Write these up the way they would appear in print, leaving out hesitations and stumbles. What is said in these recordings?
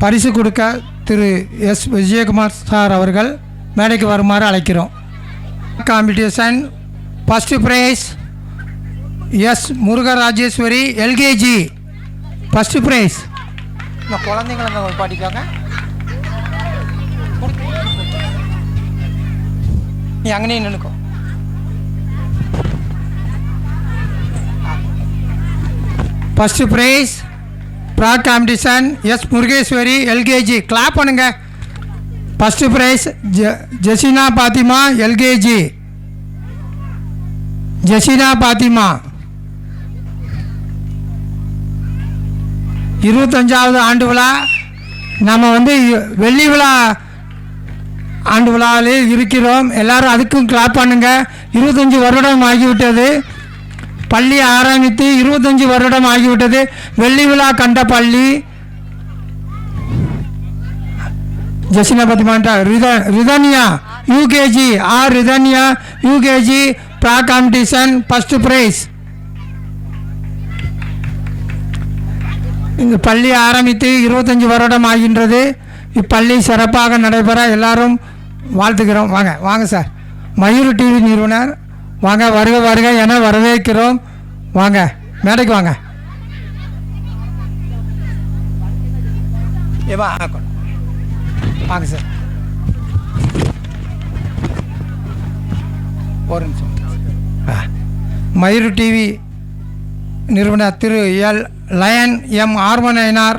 பரிசு கொடுக்க திரு S Vijayakumar sir அவர்கள் மேடைக்கு வருமாறு அழைக்கிறோம். Competition first prize S Murugarajeswari LKG first prize. இந்த குழந்தைங்களை பாடிக்காங்க. நீ அங்கனே நின்னுக்கோ. First prize frock competition S Murugeswari LKG. Clap பண்ணுங்க. First prize Jesina Fathima LKG. Jesina Fathima. 25வது ஆண்டு விழா. நம்ம வெள்ளி விழா ஆண்டு விழாவில் இருக்கிறோம். எல்லாரும் அதுக்கும் கிளாப் பண்ணுங்க. 25 வருடம் ஆகிவிட்டது. பள்ளி ஆரம்பித்து 25 வருடம் ஆகிவிட்டது. வெள்ளி விழா கண்ட பள்ளி. ஜெசினா பத்திமாண்டா Ridhanya UKG. R Ridhanya UKG ப்ரா காம்படிஷன் ஃபஸ்ட் ப்ரைஸ். இந்த பள்ளி ஆரம்பித்து 25 வருடம் ஆகின்றது. இப்பள்ளி சிறப்பாக நடைபெற எல்லாரும் வாழ்த்துக்கிறோம். வாங்க வாங்க சார். மயூர் டிவி நிறுவனர் வாங்க. வருக வருக என வரவேற்கிறோம். வாங்க மேடைக்கு வாங்க. வாங்க சார். ஒரு நிமிஷம். மயூர் டிவி நிறுவனர் திரு எல் லயன் எம் ஆர்வனைனார்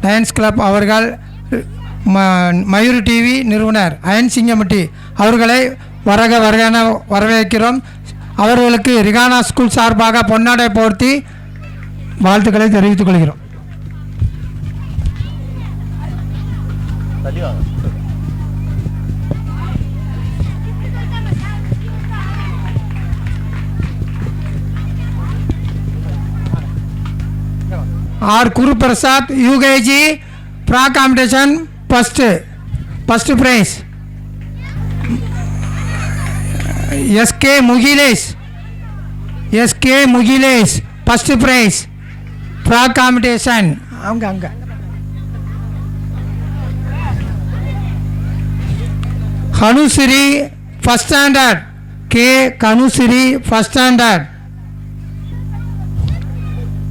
லயன்ஸ் கிளப் அவர்கள் மயூர் டிவி நிறுவனர் அயன் சிங்கமட்டி அவர்களை வருக வருகன வரவேற்கிறோம். அவர்களுக்கு ரிகானா ஸ்கூல் சார்பாக பொன்னாடை போர்த்தி வாழ்த்துக்களை தெரிவித்துக் கொள்கிறோம். ஆர் குரு பிரசாத் யூகேஜி ப்ரா competition first prize. SK Mugilesh first prize ப்ரா காம்படிஷன். அங்கே Kanushri first standard. K Kanushri first standard.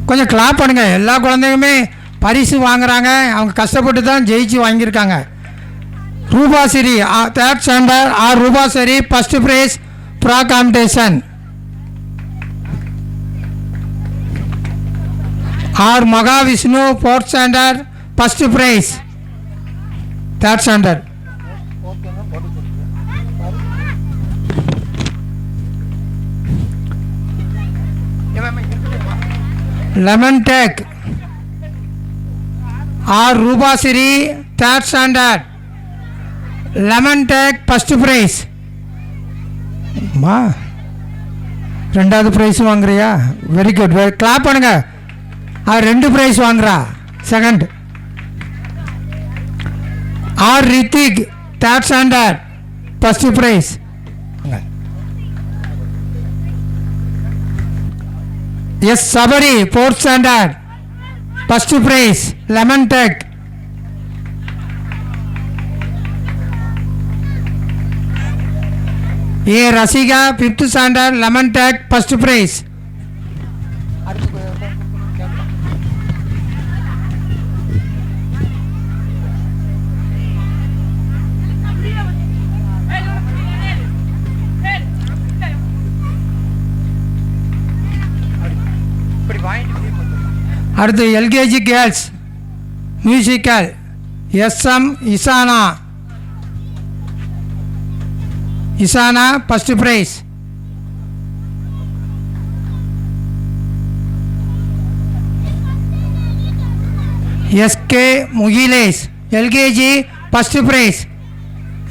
கொஞ்சம் கிளாப் பண்ணுங்க. எல்லா குழந்தைங்களுமே பரிசு வாங்குறாங்க. அவங்க கஷ்டப்பட்டு தான் ஜெயிச்சு வாங்கியிருக்காங்க. Rupashri third standard. R Rupashri first prize ப்ரா competition. R Mahavishnu fourth standard first prize third standard. Lemon tag. R Rupashri third standard lemon tag first prize. மா 2வது ப்ரைஸ் வாங்குறியா? Very good. கிளாப் பண்ணுங்க. அவர் 2 ப்ரைஸ் வாங்குறா. Second. R Rithik third standard first prize. S Sabari fourth standard first prize lemon tag. A Rasika 5th standard lemon tag first prize. அடுத்து LKG girls musical SM Isana first prize. SK Mugilesh LKG first prize.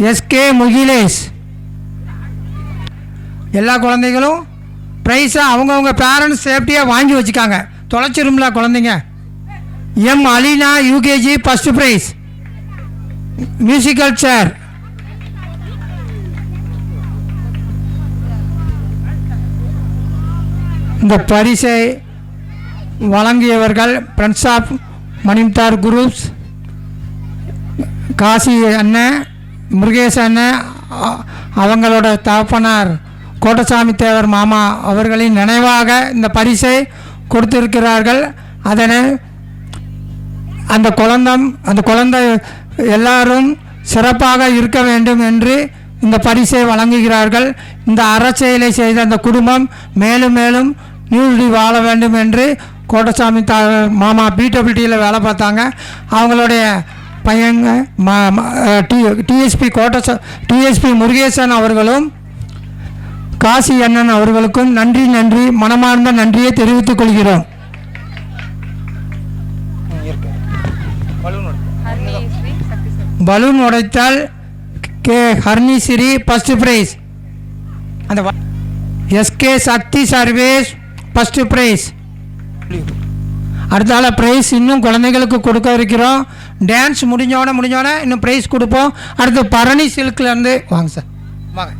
SK Mugilesh. எல்லா குழந்தைகளும் ப்ரைஸை அவங்கவுங்க parents சேஃப்டியாக வாங்கி வச்சுக்காங்க. தொலைச்சிரும்ல குழந்தைங்க. M Alina UKG first prize musical chair. இந்த பரிசை வழங்கியவர்கள் ஃப்ரெண்ட்ஸ் ஆஃப் மணிம்தார் குரூப்ஸ் காசி அண்ணன், முருகேச அண்ணன், அவங்களோட தகப்பனார் கோட்டசாமி தேவர் மாமா அவர்களின் நினைவாக இந்த பரிசை கொடுத்திருக்கிறார்கள். அதனை அந்த குழந்தை எல்லாரும் சிறப்பாக இருக்க வேண்டும் என்று இந்த பரிசை வழங்குகிறார்கள். இந்த அறச்செயலை செய்த அந்த குடும்பம் மேலும் மேலும் நீடி வாழ வேண்டும் என்று கோட்டசாமி மாமா பிடபிள்யூடியில் வேலை பார்த்தாங்க. அவங்களுடைய பையங்க டிஎஸ்பி முருகேசன் அவர்களும் காசி அண்ணன் அவர்களுக்கும் நன்றி மனமார்ந்த நன்றியை தெரிவித்துக் கொள்கிறோம். பலூன் உடைத்தால் கே ஹர்னிஸ்ரீ ஃபர்ஸ்ட் பிரைஸ், அந்த எஸ்கே சக்தி சர்வேஸ் ஃபர்ஸ்ட் பிரைஸ். அடுத்தால ப்ரைஸ் இன்னும் குழந்தைகளுக்கு கொடுக்க இருக்கிறோம். டான்ஸ் முடிஞ்சோடனே இன்னும் ப்ரைஸ் கொடுப்போம். அடுத்து பரணி சில்க்லேருந்து வாங்க சார், வாங்க.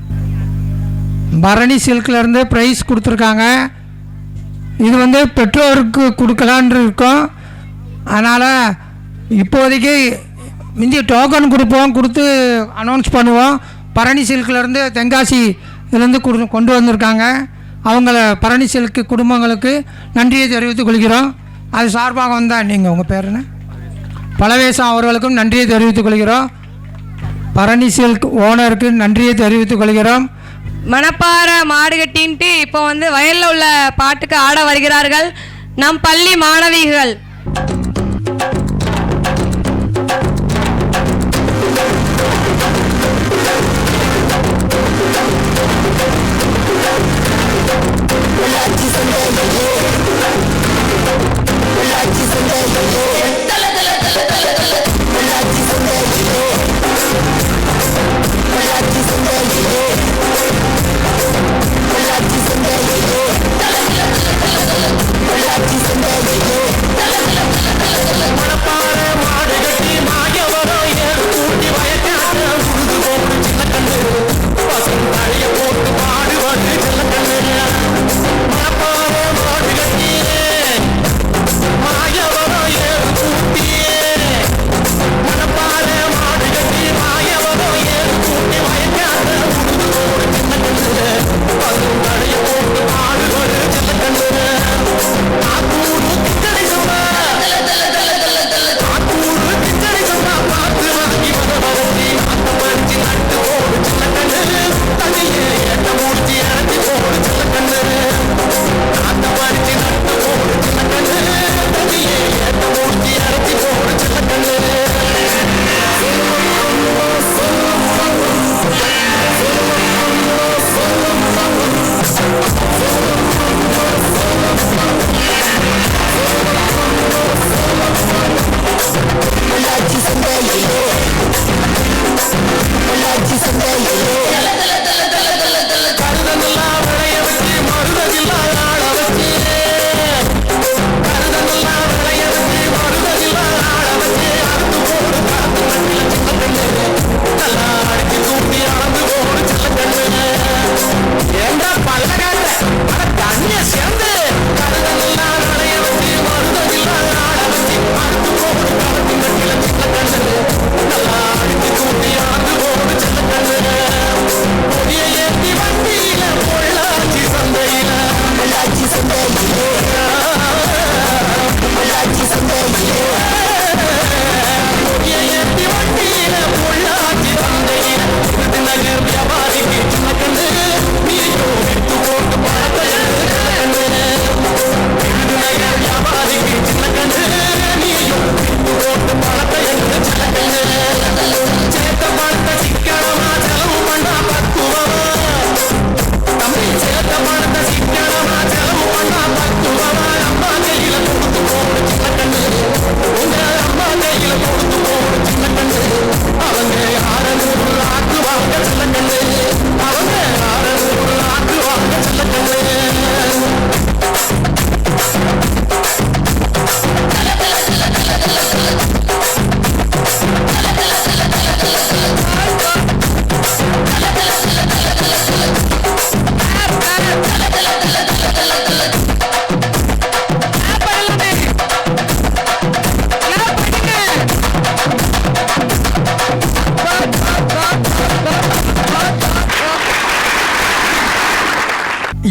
பரணி சில்க்லேருந்து ப்ரைஸ் கொடுத்துருக்காங்க. இது வந்து பெற்றோருக்கு கொடுக்கலான் இருக்கோம். அதனால் இப்போதைக்கு முந்தைய டோக்கன் கொடுத்து அனௌன்ஸ் பண்ணுவோம். பரணி சில்க்லேருந்து தென்காசி இதுலேருந்து கொண்டு வந்திருக்காங்க. அவங்கள பரணி சில்க் குடும்பங்களுக்கு நன்றியை தெரிவித்துக் கொள்கிறோம். அது சார்பாக வந்தால் நீங்கள் உங்கள் பேர் என்ன, பலவேசம் அவர்களுக்கும் நன்றியை தெரிவித்துக் கொள்கிறோம். பரணி சில்க் ஓனருக்கு நன்றியை தெரிவித்துக் கொள்கிறோம். மணப்பாறை மாடுகட்டின்ட்டு இப்போ வந்து வயலில் உள்ள பாட்டுக்கு ஆட வருகிறார்கள் நம் பள்ளி மாணவிகள்.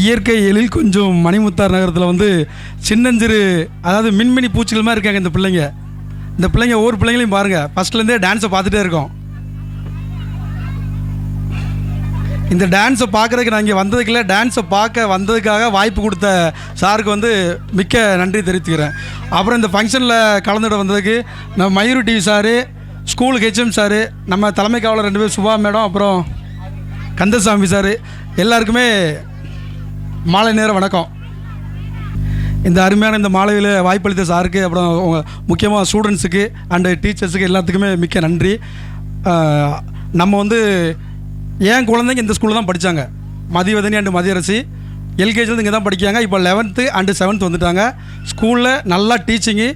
இயற்கை எழில் கொஞ்சம் மணிமுத்தார் நகரத்தில் வந்து சின்னஞ்சிறு அதாவது மின்மினி பூச்சிகள் மாதிரி இருக்காங்க இந்த பிள்ளைங்க. இந்த பிள்ளைங்க ஒவ்வொரு பிள்ளைங்களையும் பாருங்கள், ஃபஸ்ட்லேருந்தே டான்ஸை பார்த்துட்டே இருக்கோம். இந்த டான்ஸை பார்க்குறதுக்கு நான் இங்கே வந்ததுக்குள்ள டான்ஸை பார்க்க வந்ததுக்காக வாய்ப்பு கொடுத்த சாருக்கு வந்து மிக்க நன்றி தெரிவித்துக்கிறேன். அப்புறம் இந்த ஃபங்க்ஷனில் கலந்துட வந்ததுக்கு நம்ம மயூரி டிவி சாரு, ஸ்கூலுக்கு ஹெச்எம் சாரு, நம்ம தலைமை காவலர் 2 பேர் சுபா மேடம், அப்புறம் கந்தசாமி சார், எல்லாருக்குமே மாலை நேர வணக்கம். இந்த அருமையான இந்த மாலையில் வாய்ப்பளித்த சாருக்கு, அப்புறம் முக்கியமாக ஸ்டூடெண்ட்ஸுக்கு அண்டு டீச்சர்ஸுக்கு எல்லாத்துக்குமே மிக்க நன்றி. நம்ம வந்து என் குழந்தைங்க இந்த ஸ்கூலில் தான் படித்தாங்க. மதிவதனி அண்டு மதியரசி எல்கேஜிலேருந்து இங்கே தான் படிக்காங்க. இப்போ 11th அண்டு 7th வந்துட்டாங்க. ஸ்கூலில் நல்லா டீச்சிங்கு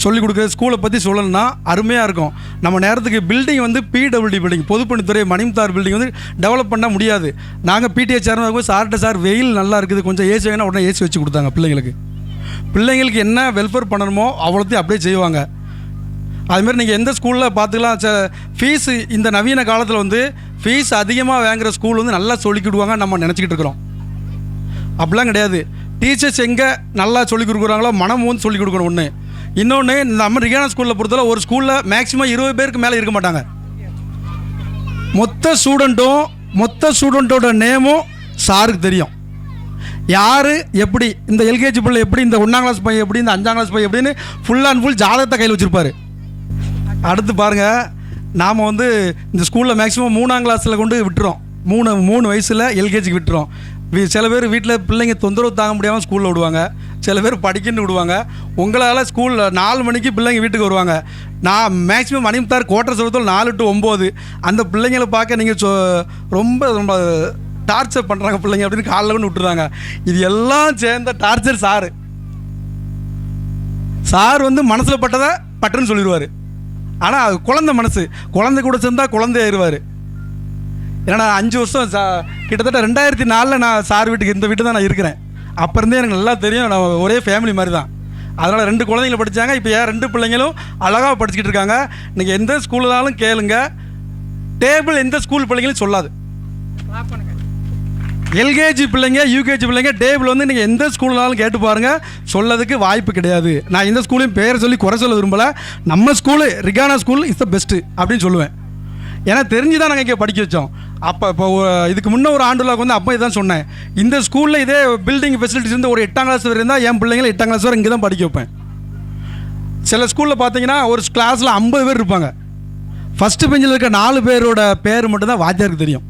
சொல்லிக் கொடுக்குற ஸ்கூலை பற்றி சொல்லணும்னா அருமையாக இருக்கும். நம்ம நேரத்துக்கு பில்டிங் வந்து பிடபிள்யூடி பில்டிங், பொதுப்பணித்துறை மணிமுத்தார் பில்டிங் வந்து டெவலப் பண்ண முடியாது. நாங்கள் பிடிஏ சேர்ந்து போது சார்கிட்ட சார் வெயில் நல்லா இருக்குது, கொஞ்சம் ஏசி வேணால் உடனே ஏசி வச்சு கொடுத்தாங்க பிள்ளைங்களுக்கு. பிள்ளைங்களுக்கு என்ன வெல்ஃபேர் பண்ணணுமோ அவ்வளோத்தையும் அப்படியே செய்வாங்க. அதுமாரி நீங்கள் எந்த ஸ்கூலில் பார்த்துக்கலாம். ஃபீஸு இந்த நவீன காலத்தில் வந்து ஃபீஸ் அதிகமாக வாங்குகிற ஸ்கூல் வந்து நல்லா சொல்லிக்கிடுவாங்க நம்ம நினச்சிக்கிட்டு இருக்கிறோம். அப்படிலாம் கிடையாது. டீச்சர்ஸ் எங்கே நல்லா சொல்லிக் கொடுக்குறாங்களோ மனம் வந்து சொல்லிக் கொடுக்கணும். ஒன்று இன்னொன்று, நம்ம ரிகானா ஸ்கூலில் பொறுத்தவரை ஒரு ஸ்கூலில் மேக்ஸிமம் 20 பேருக்கு மேலே இருக்க மாட்டாங்க. மொத்த ஸ்டூடெண்ட்டோட நேமும் சாருக்கு தெரியும். யார் எப்படி, இந்த எல்கேஜி பிள்ளை எப்படி, இந்த 1ஆம் கிளாஸ் பையன் எப்படி, இந்த 5ஆம் கிளாஸ் பையன் எப்படின்னு ஃபுல் அண்ட் ஃபுல் ஜாதகத்தை கையில் வச்சுருப்பார். அடுத்து பாருங்கள், நாம் வந்து இந்த ஸ்கூலில் மேக்ஸிமம் 3ஆம் கிளாஸில் கொண்டு விட்டுறோம். 3 வயசில் எல்கேஜிக்கு விட்டுறோம். சில பேர் வீட்டில் பிள்ளைங்க தொந்தரவு தாங்க முடியாமல் ஸ்கூலில் விடுவாங்க, சில பேர் படிக்கணும்னு விடுவாங்க. உங்களால் ஸ்கூலில் 4 மணிக்கு பிள்ளைங்க வீட்டுக்கு வருவாங்க. நான் மேக்ஸிமம் மணிமுத்தார் கோட்டை சொல்கிறதுல 4 to 9 அந்த பிள்ளைங்களை பார்க்க நீங்கள் ரொம்ப ரொம்ப டார்ச்சர் பண்ணுறாங்க பிள்ளைங்க அப்படின்னு காலைல கொண்டு விட்டுறாங்க. இது எல்லாம் சேர்ந்த டார்ச்சர் சார் வந்து மனசில் பட்டதை பட்டுன்னு சொல்லிடுவார். ஆனால் குழந்தை மனசு, குழந்தை கூட சேர்ந்தால் குழந்தை ஆயிடுவார். ஏன்னா 5 வருஷம் கிட்டத்தட்ட 2004 நான் சார் வீட்டுக்கு இந்த வீட்டு தான் நான் இருக்கிறேன். அப்போ இருந்தே எனக்கு நல்லா தெரியும். நான் ஒரே ஃபேமிலி மாதிரி தான். அதனால் 2 குழந்தைங்களை படித்தாங்க. இப்போ 2 பிள்ளைங்களும் அழகாக படிச்சுக்கிட்டு இருக்காங்க. நீங்கள் எந்த ஸ்கூலுனாலும் கேளுங்க, டேபிள் எந்த ஸ்கூல் பிள்ளைங்களும் சொல்லாது. எல்கேஜி பிள்ளைங்க யூகேஜி பிள்ளைங்க டேபிள் வந்து நீங்கள் எந்த ஸ்கூல்னாலும் கேட்டு பாருங்கள், சொல்லதுக்கு வாய்ப்பு கிடையாது. நான் எந்த ஸ்கூலையும் பேரை சொல்லி குறை சொல்ல விரும்பலை. நம்ம school Rihana school is the best அப்படின்னு சொல்லுவேன். ஏன்னா தெரிஞ்சு தான் நாங்கள் இங்கே படிக்க வச்சோம். இப்போ இதுக்கு முன்னே ஒரு ஆண்டுலாவுக்கு வந்து அப்போ இதான் சொன்னேன், இந்த ஸ்கூலில் இதே பில்டிங் ஃபெசிலிட்டிஸ் இருந்து ஒரு 8ஆம் கிளாஸ் வரை இருந்தால் என் பிள்ளைங்களை 8ஆம் கிளாஸ் வரை இங்கே தான் படிக்க வைப்பேன். சில ஸ்கூலில் பார்த்தீங்கன்னா ஒரு கிளாஸில் 50 பேர் இருப்பாங்க. ஃபஸ்ட்டு பெஞ்சில் இருக்க 4 பேரோட பேர் மட்டும்தான் வாத்தியாருக்கு தெரியும்.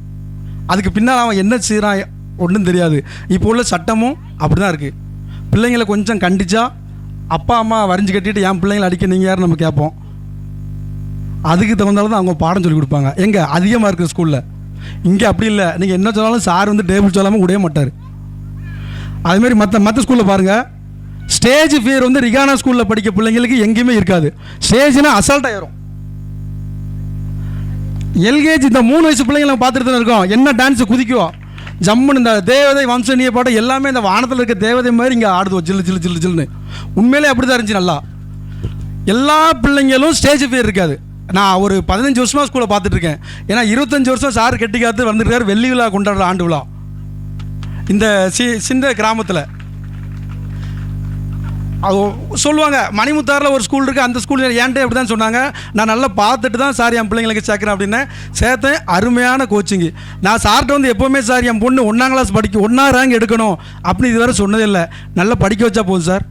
அதுக்கு பின்னால் அவன் என்ன செய்கிறான் ஒன்றும் தெரியாது. இப்போ உள்ள சட்டமும் அப்படி தான் இருக்குது. பிள்ளைங்களை கொஞ்சம் கண்டிச்சா அப்பா அம்மா வரைஞ்சி கட்டிட்டு என் பிள்ளைங்களை அடிக்க நீங்கள் யாரும் நம்ம கேட்போம். அதுக்கு தகுந்தாலும் தான் அவங்க பாடம் சொல்லி கொடுப்பாங்க. எங்கே அதிகமாக இருக்கிற ஸ்கூலில். இங்கே அப்படி இல்லை. நீங்கள் என்ன சொன்னாலும் சார் வந்து டேபிள் சொல்லாமல் விடவே மாட்டார். அதுமாரி மற்ற ஸ்கூலில் பாருங்கள், ஸ்டேஜ் ஃபியர் வந்து ரிகானா ஸ்கூலில் படிக்க பிள்ளைங்களுக்கு எங்கேயுமே இருக்காது. ஸ்டேஜ்னா அசால்ட் ஆயிரும். எல்கேஜி இந்த 3 வயசு பிள்ளைங்களை நம்ம பார்த்துட்டு தான் இருக்கோம். என்ன டான்ஸு குதிக்குவோம் ஜம்முன்னு. இந்த தேவதை வம்சனிய பாடம் எல்லாமே இந்த வானத்தில் இருக்க தேவதை மாதிரி இங்கே ஆடுதுவோம், ஜில்லு ஜில்லு ஜில்லு ஜில்லுன்னு. உண்மையிலே அப்படி தான் இருந்துச்சு. நல்லா எல்லா பிள்ளைங்களும் ஸ்டேஜ் ஃபியர் இருக்காது. நான் ஒரு 15 வருஷமாக ஸ்கூலை பார்த்துட்ருக்கேன். ஏன்னா 25 வருஷம் சார் கெட்டி காத்து வந்துருக்காரு. வெள்ளி விழா கொண்டாடுற ஆண்டு விழா இந்த சின்ன கிராமத்தில். அது சொல்லுவாங்க, மணிமுத்தாரில் ஒரு ஸ்கூல் இருக்குது, அந்த ஸ்கூல் ஏன்ட்டே அப்படி தான் சொன்னாங்க. நான் நல்லா பார்த்துட்டு தான் சார் என் பிள்ளைங்களுக்கு சேர்க்குறேன் அப்படின்னு சேர்த்தேன். அருமையான கோச்சிங்கு. நான் சார்கிட்ட வந்து எப்போவுமே சார் என் பொண்ணு 1ஆம் கிளாஸ் படிக்க 1ஆம் ரேங்க் எடுக்கணும் அப்படின்னு இதுவரை சொன்னதே இல்லை. நல்லா படிக்க வச்சா போதும் சார்.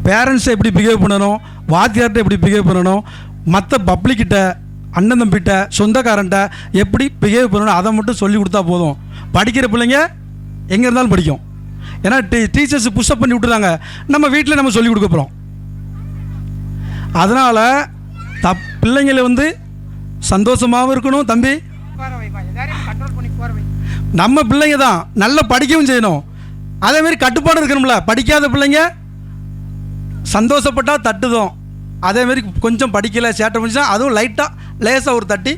பேரண்ட்ஸை எப்படி பிஹேவ் பண்ணணும், வாத்தியார்கிட்ட எப்படி பிஹேவ் பண்ணணும், மற்ற பப்ளிக்கிட்ட அண்ணன் தம்பிகிட்ட சொந்தக்காரன்ட்ட எப்படி பிஹேவ் பண்ணணும் அதை மட்டும் சொல்லி கொடுத்தா போதும். படிக்கிற பிள்ளைங்க எங்கே இருந்தாலும் படிக்கும். ஏன்னா டீச்சர்ஸ் புஷ்அப் பண்ணி விட்டுறாங்க, நம்ம வீட்டில் நம்ம சொல்லிக் கொடுக்க போகிறோம். அதனால் பிள்ளைங்களை வந்து சந்தோஷமாகவும் இருக்கணும். தம்பி நம்ம பிள்ளைங்க தான் நல்லா படிக்கவும் செய்யணும். அதேமாரி கட்டுப்பாடு இருக்கணும்ல. படிக்காத பிள்ளைங்க சந்தோஷப்பட்டால் தட்டுதோம். அதேமாரி கொஞ்சம் படிக்கலை சேட்டை பண்ணிச்சுன்னா அதுவும் லேசாக ஒரு தட்டி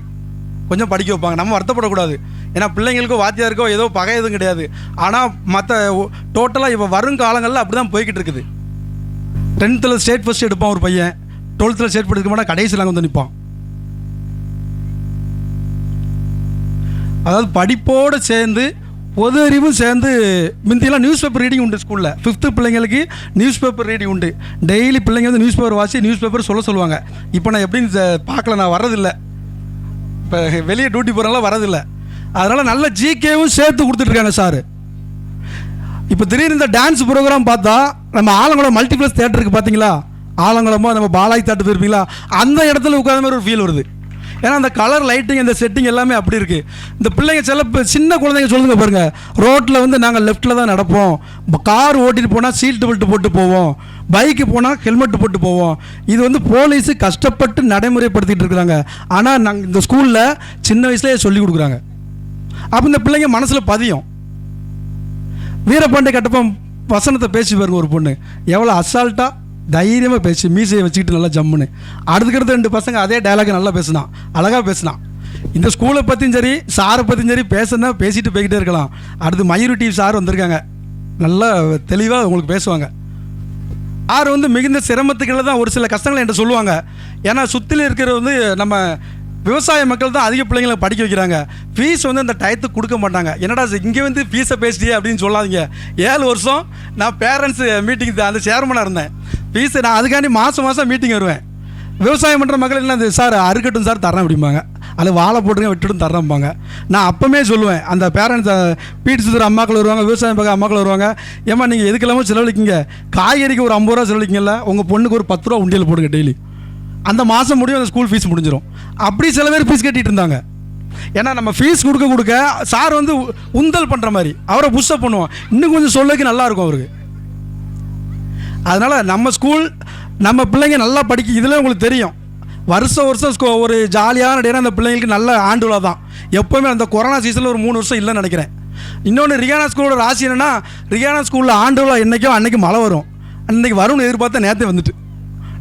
கொஞ்சம் படிக்க வைப்பாங்க. நம்ம வருத்தப்படக்கூடாது. ஏன்னா பிள்ளைங்களுக்கோ வாத்தியாருக்கோ ஏதோ பகை எதுவும் கிடையாது. ஆனால் மற்ற டோட்டலாக இப்போ வரும் காலங்களில் அப்படி தான் போய்கிட்டு இருக்குது. 10th ஸ்டேட் ஃபஸ்ட் எடுப்பான் ஒரு பையன், 12th ஸ்டேட் ஃபஸ்ட் எடுக்க மாட்டா, கடைசியில் அங்கே வந்து நிற்பான். அதாவது படிப்போடு சேர்ந்து பொது அறிவும் சேர்ந்து முந்தியெல்லாம் நியூஸ் பேப்பர் ரீடிங் உண்டு ஸ்கூலில். 5th பிள்ளைங்களுக்கு நியூஸ் பேப்பர் ரீடிங் உண்டு. டெய்லி பிள்ளைங்க வந்து நியூஸ் பேப்பர் வாசி நியூஸ் பேப்பர் சொல்லுவாங்க. இப்போ நான் எப்படின்னு பார்க்கல, நான் வர்றதில்லை. இப்போ வெளியே டியூட்டி போகிறனால வரதில்லை. அதனால் நல்ல ஜிகேவும் சேர்த்து கொடுத்துட்ருக்காங்க சார். இப்போ திடீர்னு இந்த டான்ஸ் ப்ரோக்ராம் பார்த்தா நம்ம ஆலங்குளம் மல்டிப்ளெக்ஸ் தேட்டருக்கு பார்த்தீங்களா, ஆலங்குளமோ நம்ம பாலாஜி தேட்டர் இருப்பீங்களா, அந்த இடத்துல உட்காந்த மாதிரி ஒரு ஃபீல் வருது. ஏன்னா அந்த கலர் லைட்டிங் அந்த செட்டிங் எல்லாமே அப்படி இருக்குது. இந்த பிள்ளைங்க சின்ன குழந்தைங்க சொல்லுங்க பாருங்கள், ரோட்டில் வந்து நாங்கள் லெஃப்ட்டில் தான் நடப்போம், கார் ஓட்டிட்டு போனால் சீட் பெல்ட் போட்டு போவோம், பைக்கு போனால் ஹெல்மெட் போட்டு போவோம். இது வந்து போலீஸு கஷ்டப்பட்டு நடைமுறைப்படுத்திகிட்டு இருக்கிறாங்க. ஆனால் நாங்கள் இந்த ஸ்கூலில் சின்ன வயசுலேயே சொல்லி கொடுக்குறாங்க. அப்போ இந்த பிள்ளைங்க மனசில் பதியும். வீரபாண்டிய கட்டப்பம் வசனத்தை பேசி பாருங்க, ஒரு பொண்ணு எவ்வளோ அசால்ட்டாக தைரியமாக பேசி மீசையை வச்சுக்கிட்டு நல்லா ஜம்முன்னு. அடுத்துக்கிறது 2 பசங்க அதே டைலாக் நல்லா பேசினான், அழகாக பேசினான். இந்த ஸ்கூலை பற்றியும் சரி சாரை பற்றியும் சரி பேசுனா பேசிட்டு போய்கிட்டே இருக்கலாம். அடுத்து மயூரிட்டி சார் வந்திருக்காங்க, நல்லா தெளிவாக உங்களுக்கு பேசுவாங்க. சார் வந்து மிகுந்த சிரமத்துக்களை தான் ஒரு சில கஷ்டங்களை என்கிட்ட சொல்லுவாங்க. ஏன்னா சுற்றில இருக்கிற வந்து நம்ம விவசாய மக்கள் தான் அதிக பிள்ளைங்களை படிக்க வைக்கிறாங்க. ஃபீஸ் வந்து அந்த டயத்துக்கு கொடுக்க மாட்டாங்க. என்னடா இங்கே வந்து ஃபீஸை பேசிட்டியே அப்படின்னு சொல்லாதீங்க. 7 வருஷம் நான் பேரண்ட்ஸ் மீட்டிங் அந்த சேர்மனாக இருந்தேன். ஃபீஸு நான் அதுக்காண்டி மாதம் மீட்டிங் வருவேன். விவசாயம் பண்ணுற மக்கள் என்ன சார் அறுக்கட்டும் சார் தரேன் அப்படிம்பாங்க, அது வாழை போட்டுங்க விட்டுட்டும் தரேன்பாங்க. நான் அப்போமே சொல்லுவேன், அந்த பேரண்ட்ஸ் பீட்டு சுற்றுற அம்மாக்கள் வருவாங்க, விவசாயம் பார்க்க அம்மாக்கள் வருவாங்க, ஏம்மா நீங்கள் எதுக்கெல்லாமோ செலவழிக்கிங்க, காய்கறிக்கு ஒரு 50 ரூபா செலவழிக்கிங்கல்ல, உங்கள் பொண்ணுக்கு ஒரு 10 ரூபா உண்டியல் போடுங்க டெய்லி, அந்த மாதம் முடியும் அந்த ஸ்கூல் ஃபீஸ் முடிஞ்சிடும். அப்படி சில பேர் ஃபீஸ் கட்டிகிட்டு இருந்தாங்க. ஏன்னா நம்ம ஃபீஸ் கொடுக்க சார் வந்து உந்தல் பண்ணுற மாதிரி அவரை புஷ்அப் பண்ணுவோம், இன்னும் கொஞ்சம் சொல்லக்கு நல்லாயிருக்கும் அவருக்கு. அதனால் நம்ம ஸ்கூல் நம்ம பிள்ளைங்க நல்லா படிக்க, இதில் உங்களுக்கு தெரியும் வருஷம் ஒரு ஜாலியான டேனா அந்த பிள்ளைங்களுக்கு நல்ல ஆண்டு விழா தான். எப்போவுமே அந்த கொரோனா சீசனில் ஒரு 3 வருஷம் இல்லைன்னு நினைக்கிறேன். இன்னொன்று ரியானா ஸ்கூலோட ராசி என்னென்னா, ரியானா ஸ்கூலில் ஆண்டு விழா என்றைக்கோ அன்றைக்கி மழை வரும், அன்றைக்கி வரும்னு எதிர்பார்த்தா நேற்று வந்துட்டு,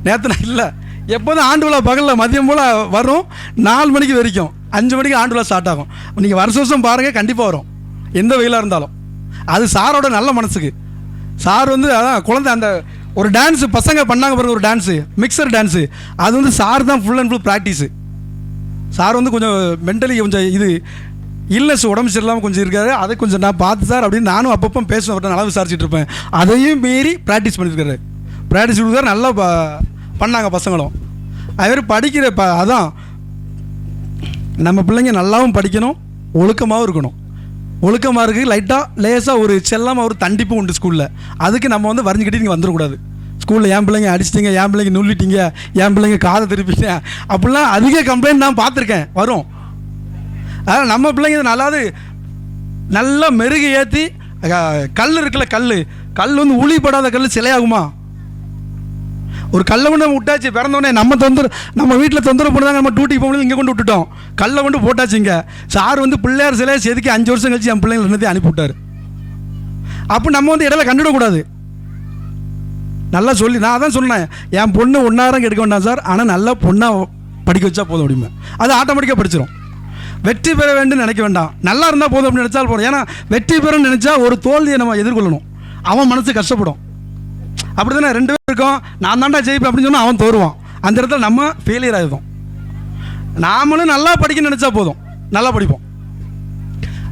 நேற்று நான் இல்லை. எப்போதும் ஆண்டு விழா பகலில் மதியம் போல் வரும், 4 மணிக்கு வரைக்கும், 5 மணிக்கு ஆண்டு விழா ஸ்டார்ட் ஆகும். நீங்கள் வருஷம் பாருங்கள், கண்டிப்பாக வரும் எந்த வெயிலாக இருந்தாலும். அது சாரோட நல்ல மனசுக்கு. சார் வந்து அதான் குழந்தை அந்த ஒரு டான்ஸு பசங்க பண்ணாங்க பாருங்க, ஒரு டான்ஸு மிக்சர் டான்ஸு, அது வந்து சார் தான் full and full practice. Sir வந்து கொஞ்சம் மென்டலி கொஞ்சம் இது இல்லஸ் உடம்பு சரியில்லாமல் கொஞ்சம் இருக்காரு, அதை கொஞ்சம் நான் பார்த்து சார் அப்படின்னு நானும் அப்பப்போ பேசுவேன், நல்லா விசாரிச்சுட்டு இருப்பேன். அதையும் மீறி ப்ராக்டிஸ் பண்ணியிருக்காரு, ப்ராக்டிஸ் கொடுக்குறாரு, நல்லா பண்ணாங்க பசங்களும். அதுமாதிரி படிக்கிற அதான் நம்ம பிள்ளைங்க நல்லாவும் படிக்கணும், ஒழுக்கமாகவும் இருக்கணும். ஒழுக்கமாக இருக்குது, லேசாக ஒரு செல்லாமல் ஒரு தண்டிப்பு உண்டு ஸ்கூலில். அதுக்கு நம்ம வந்து வரைஞ்சிக்கிட்டு நீங்கள் வந்துடக்கூடாது. ஸ்கூலில் என் பிள்ளைங்க அடிச்சிட்டிங்க, என் பிள்ளைங்க நுள்ளிட்டீங்க, என் பிள்ளைங்க காதை திருப்பிங்க, அப்படிலாம் அதிக கம்ப்ளைண்ட் நான் பார்த்துருக்கேன் வரும். அதனால் நம்ம பிள்ளைங்க நல்லா மெருகு ஏற்றி, கல் இருக்குல்ல, கல் வந்து உளிப்படாத கல் சிலையாகுமா? ஒரு கல்லை கொண்டு நம்ம விட்டாச்சு, பிறந்தோடனே நம்ம வீட்டில் தொந்தரவு பண்ணுறாங்க, நம்ம டியூட்டிக்கு போகும்போது இங்கே கொண்டு விட்டுட்டோம், கல்லை கொண்டு போட்டாச்சுங்க. சார் வந்து பிள்ளையார் சிலையை செதுக்கி 5 வருஷம் கழிச்சு என் பிள்ளைங்களை என்னத்தையும் அனுப்பிவிட்டார். அப்போ நம்ம வந்து இடையில கண்டுவிடக்கூடாது, நல்லா சொல்லி நான் தான் சொன்னேன், என் பொண்ணு 1,000 எடுக்க வேண்டாம் சார், ஆனால் நல்லா பொண்ணாக படிக்க வச்சா போதும் அப்படிமே, அது ஆட்டோமேட்டிக்காக படிச்சிடும். வெற்றி பெற வேண்டும் நினைக்க வேண்டாம், நல்லா இருந்தால் போதும் அப்படின்னு நினச்சாலும் போதும். ஏன்னா வெற்றி பெறன்னு நினச்சா ஒரு தோல்வியை நம்ம எதிர்கொள்ளணும், அவன் மனசு கஷ்டப்படும். அப்படி தானே 2 பேர் இருக்கோம், நான் தாண்டா ஜெயிப்பேன் அப்படின்னு சொன்னால் அவன் தோறுவான், அந்த இடத்துல நம்ம ஃபெயிலியர் ஆகிடும். நாமளும் நல்லா படிக்க நினச்சா போதும், நல்லா படிப்போம்.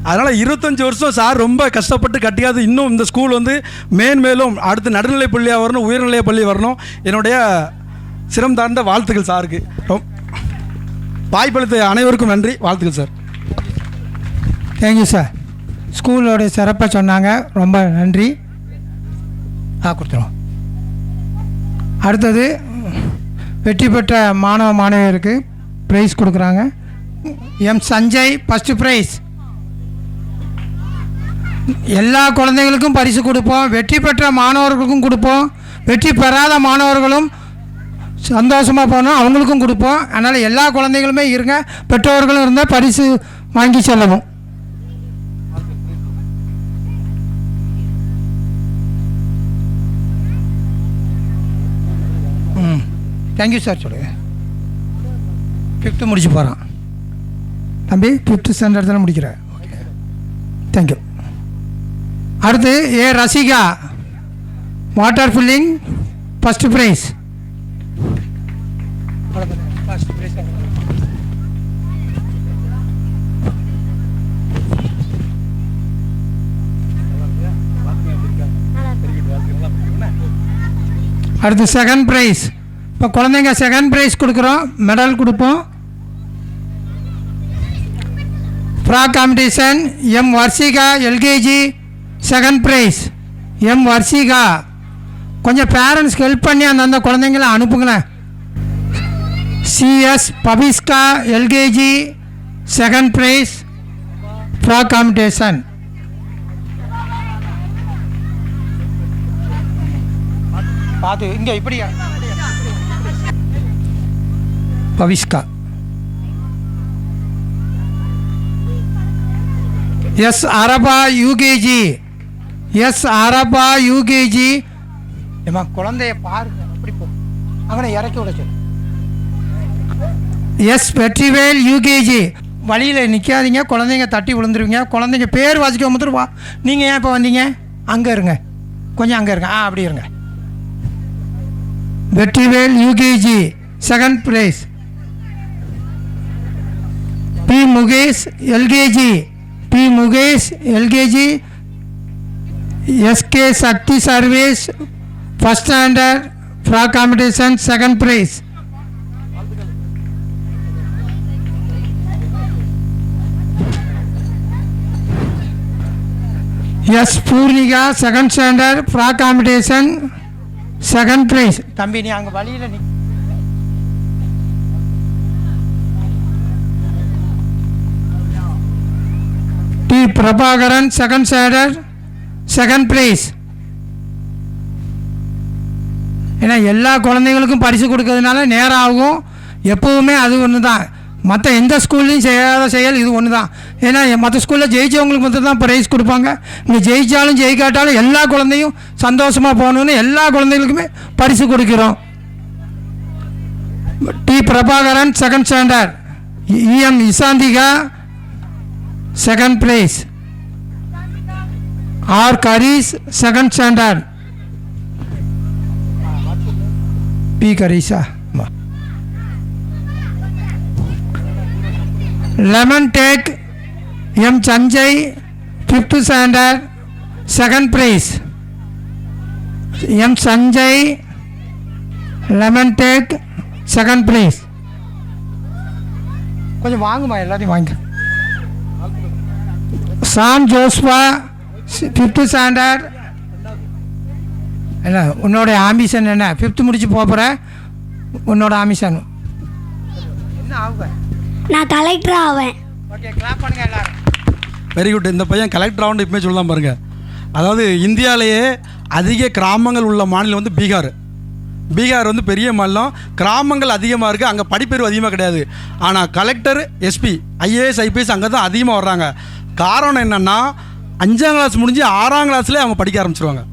அதனால் 25 வருஷம் சார் ரொம்ப கஷ்டப்பட்டு கட்டியாது. இன்னும் இந்த ஸ்கூல் வந்து மேன்மேலும் அடுத்து நடுநிலை பள்ளியாக வரணும், உயர்நிலை பள்ளி வரணும். என்னுடைய சிரம் தாழ்ந்த வாழ்த்துக்கள் சாருக்கு. வாய்ப்பளித்த அனைவருக்கும் நன்றி, வாழ்த்துக்கள் சார். Thank you sir. ஸ்கூலோடைய சிறப்பை சொன்னாங்க, ரொம்ப நன்றி. கொடுத்துருவோம். அடுத்தது வெற்றி பெற்ற மாணவ மாணவியருக்கு ப்ரைஸ் கொடுக்குறாங்க. M Sanjay first prize. எல்லா குழந்தைகளுக்கும் பரிசு கொடுப்போம், வெற்றி பெற்ற மாணவர்களுக்கும் கொடுப்போம், வெற்றி பெறாத மாணவர்களும் சந்தோஷமாக போனோம் அவங்களுக்கும் கொடுப்போம். அதனால் எல்லா குழந்தைகளுமே இருங்க, பெற்றோர்களும் இருந்தால் பரிசு வாங்கி செல்லவும். Thank you sir. சொல்லுங்கள். 5th முடிச்சு போகிறான் தம்பி, 5th ஸ்டாண்டர்ட் தானே முடிக்கிறேன். Okay, thank you. அடுத்து A Rasika, water filling, first prize. அடுத்து செகண்ட் ப்ரைஸ். இப்போ குழந்தைங்க செகண்ட் ப்ரைஸ் கொடுக்குறோம், மெடல் கொடுப்போம். Frock competition M Varshika LKG second prize. M Varshika, கொஞ்சம் பேரண்ட்ஸ்க்கு ஹெல்ப் பண்ணி அந்தந்த குழந்தைங்கள அனுப்புங்களேன். CS Bavishka LKG second prize frock competition. பார்த்து இங்கே இப்படியா Bavishka. S Arafa UKG. S Arafa UKG. ஏமா குழந்தைய பாருங்க, அப்படி போ, அவனை இறக்கி விட சொல்லு. S Vetrivel UKG. வழியில் நிற்காதீங்க, குழந்தைங்க தட்டி விழுந்துருவீங்க. குழந்தைங்க பேர் வாசிக்க வந்துட்டு வா. நீங்கள் ஏன் இப்போ வந்தீங்க? அங்கே இருங்க, கொஞ்சம் அங்கே இருங்க. அப்படி இருங்க. Vetrivel UKG second prize. P Mukesh LKG. P Mukesh LKG. SK Sakthi சர்வீஸ் first standard frock competition second prize. S Poornika second standard frock competition second prize. தம்பி நீ அங்கே வழியில் நீ T Prabhakaran second standard second prize. ஏன்னா எல்லா குழந்தைங்களுக்கும் பரிசு கொடுக்கறதுனால நேரம் ஆகும். எப்போவுமே அது ஒன்று தான், மற்ற எந்த ஸ்கூல்லையும் செய்யாத செயல் இது ஒன்று தான். ஏன்னா மற்ற ஸ்கூலில் ஜெயிச்சவங்களுக்கு மட்டும் தான் ப்ரைஸ் கொடுப்பாங்க. இங்கே ஜெயித்தாலும் ஜெயிக்காட்டாலும் எல்லா குழந்தையும் சந்தோஷமாக போகணுன்னு எல்லா குழந்தைகளுக்குமே பரிசு கொடுக்கிறோம். T Prabhakaran second standard. EM Isanthika second prize. R Karish second standard. P Karisha. Lemon tag M Sanjay fifth standard second prize. M Sanjay lemon tag second prize. கொஞ்சம் வாங்குமா, எல்லாத்தையும் வாங்க. Sam Joshua fifth standard. என்ன உன்னோடைய ஆம்பிஷன் என்ன? ஃபிஃப்த்து முடிச்சு போகிற உன்னோட ஆம்பிஷன் என்ன ஆகுவேன்? நான் கலெக்டர் ஆவேன். ஓகே, கிளாப் பண்ணுங்க எல்லாரும். Very good. இந்த பையன் கலெக்டர் ஆகணும் இப்போமே சொல்லலாம் பாருங்கள். அதாவது இந்தியாவிலேயே அதிக கிராமங்கள் உள்ள மாநிலம் வந்து பீகார். பீகார் வந்து பெரிய மாநிலம், கிராமங்கள் அதிகமாக இருக்குது, அங்கே படிப்பறிவு அதிகமாக கிடையாது. ஆனால் கலெக்டர், எஸ்பி, ஐஏஎஸ், ஐபிஎஸ் அங்கே தான் அதிகமாக வர்றாங்க. காரணம் என்னென்னா 5ஆம் கிளாஸ் முடிஞ்சு 6ஆம் கிளாஸ்லேயே அவங்க படிக்க ஆரம்பிச்சிருவாங்க.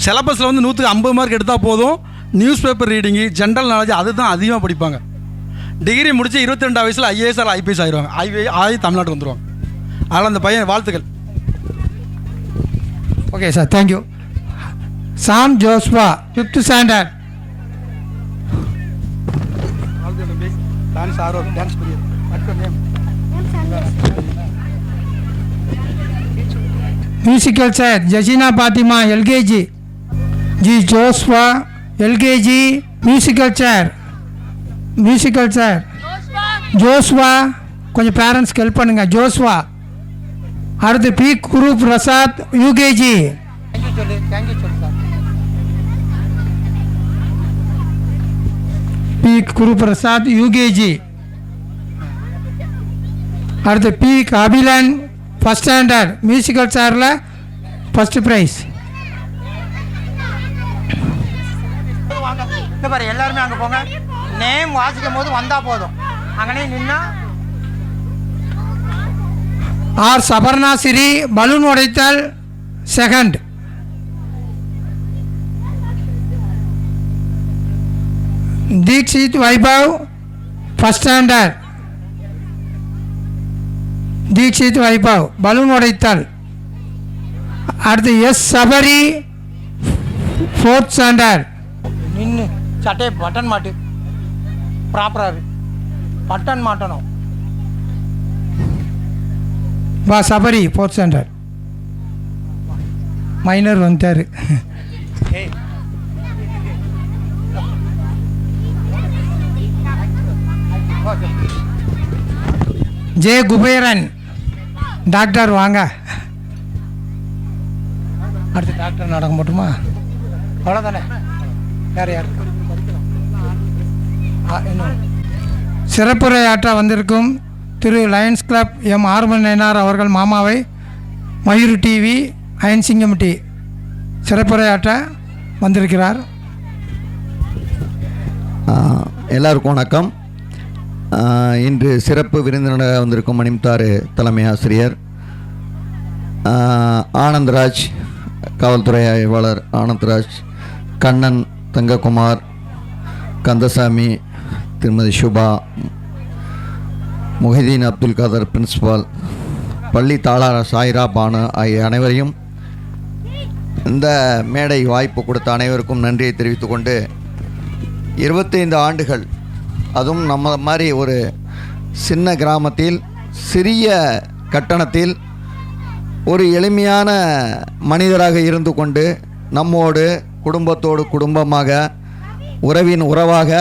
சிலபஸில் வந்து 150 மார்க் எடுத்தால் போதும். News paper reading, general knowledge அதுதான் அதிகமாக படிப்பாங்க. டிகிரி முடிச்சு 22 வயசில் ஐஏஎஸ் ஆர் ஐபிஎஸ் ஆயிடுவாங்க. ஆகி தமிழ்நாட்டுக்கு வந்துடுவாங்க. அதனால் அந்த பையன் வாழ்த்துக்கள். Okay sir, thank you. Sam Joshua fifth standard. Musical chair Jasina Fathima LKG. G Joshua LKG musical chair. Musical chair Joshua, கொஞ்சம் பேரண்ட்ஸ்க்கு ஹெல்ப் பண்ணுங்கள். ஜோஸ்வா. அடுத்து P Guru Prasad UKG. Thank you சொல்லு sir. P Guru Prasad UKG. அடுத்து P Kabilan first standard musical சாரில் ஃபஸ்ட்டு ப்ரைஸ். இந்த பாரு எல்லாருமே அங்கே போங்க. நேம் வாசிக்கும் போது வந்தால் போதும், அங்கனே நின்னா. ஆர் சபர்ணா சிறி பலூன் உடைத்தல் second. Dikshit Vaibhav first standard. Dikshit Vaibhav balloon உடைத்தல். அடுத்து எஸ் சபரி ஃபோர்த் ஸ்டாண்டர்ட். நின்று சட்டையை பட்டன் மாட்டு, ப்ராப்பராக பட்டன் மாட்டணும். வா சபரி ஃபோர்த் ஸ்டாண்டர்ட். மைனர் வந்துட்டார். ஜே குபேரன் டாக்டர் வாங்க. அடுத்து டாக்டர் நாடகம் போட்டுமா? அவ்வளோதானே. யார் சிறப்புரையாற்ற வந்திருக்கும் திரு லயன்ஸ் கிளப் எம் ஆர்மன் அவர்கள் மாமாவை மயூர் டிவி அயன்சிங்கம் டி சிறப்புரையாற்ற வந்திருக்கிறார். எல்லாருக்கும் வணக்கம். இன்று சிறப்பு விருந்தினராக வந்திருக்கும் மணிமுத்தாறு தலைமை ஆசிரியர் ஆனந்த்ராஜ், காவல்துறை ஆய்வாளர் ஆனந்த்ராஜ், கண்ணன், தங்ககுமார், கந்தசாமி, திருமதி சுபா, முஹிதீன் அப்துல் காதர் பிரின்சிபால், பள்ளி தாளாளர் சாயிரா பானு ஆகிய அனைவரையும் இந்த மேடை வாய்ப்பு கொடுத்த அனைவருக்கும் நன்றியை தெரிவித்துக்கொண்டு 25 ஆண்டுகள், அதுவும் நம்ம மாதிரி ஒரு சின்ன கிராமத்தில் சிறிய கட்டணத்தில் ஒரு எளிமையான மனிதராக இருந்து கொண்டு நம்மோடு குடும்பத்தோடு குடும்பமாக உறவின் உறவாக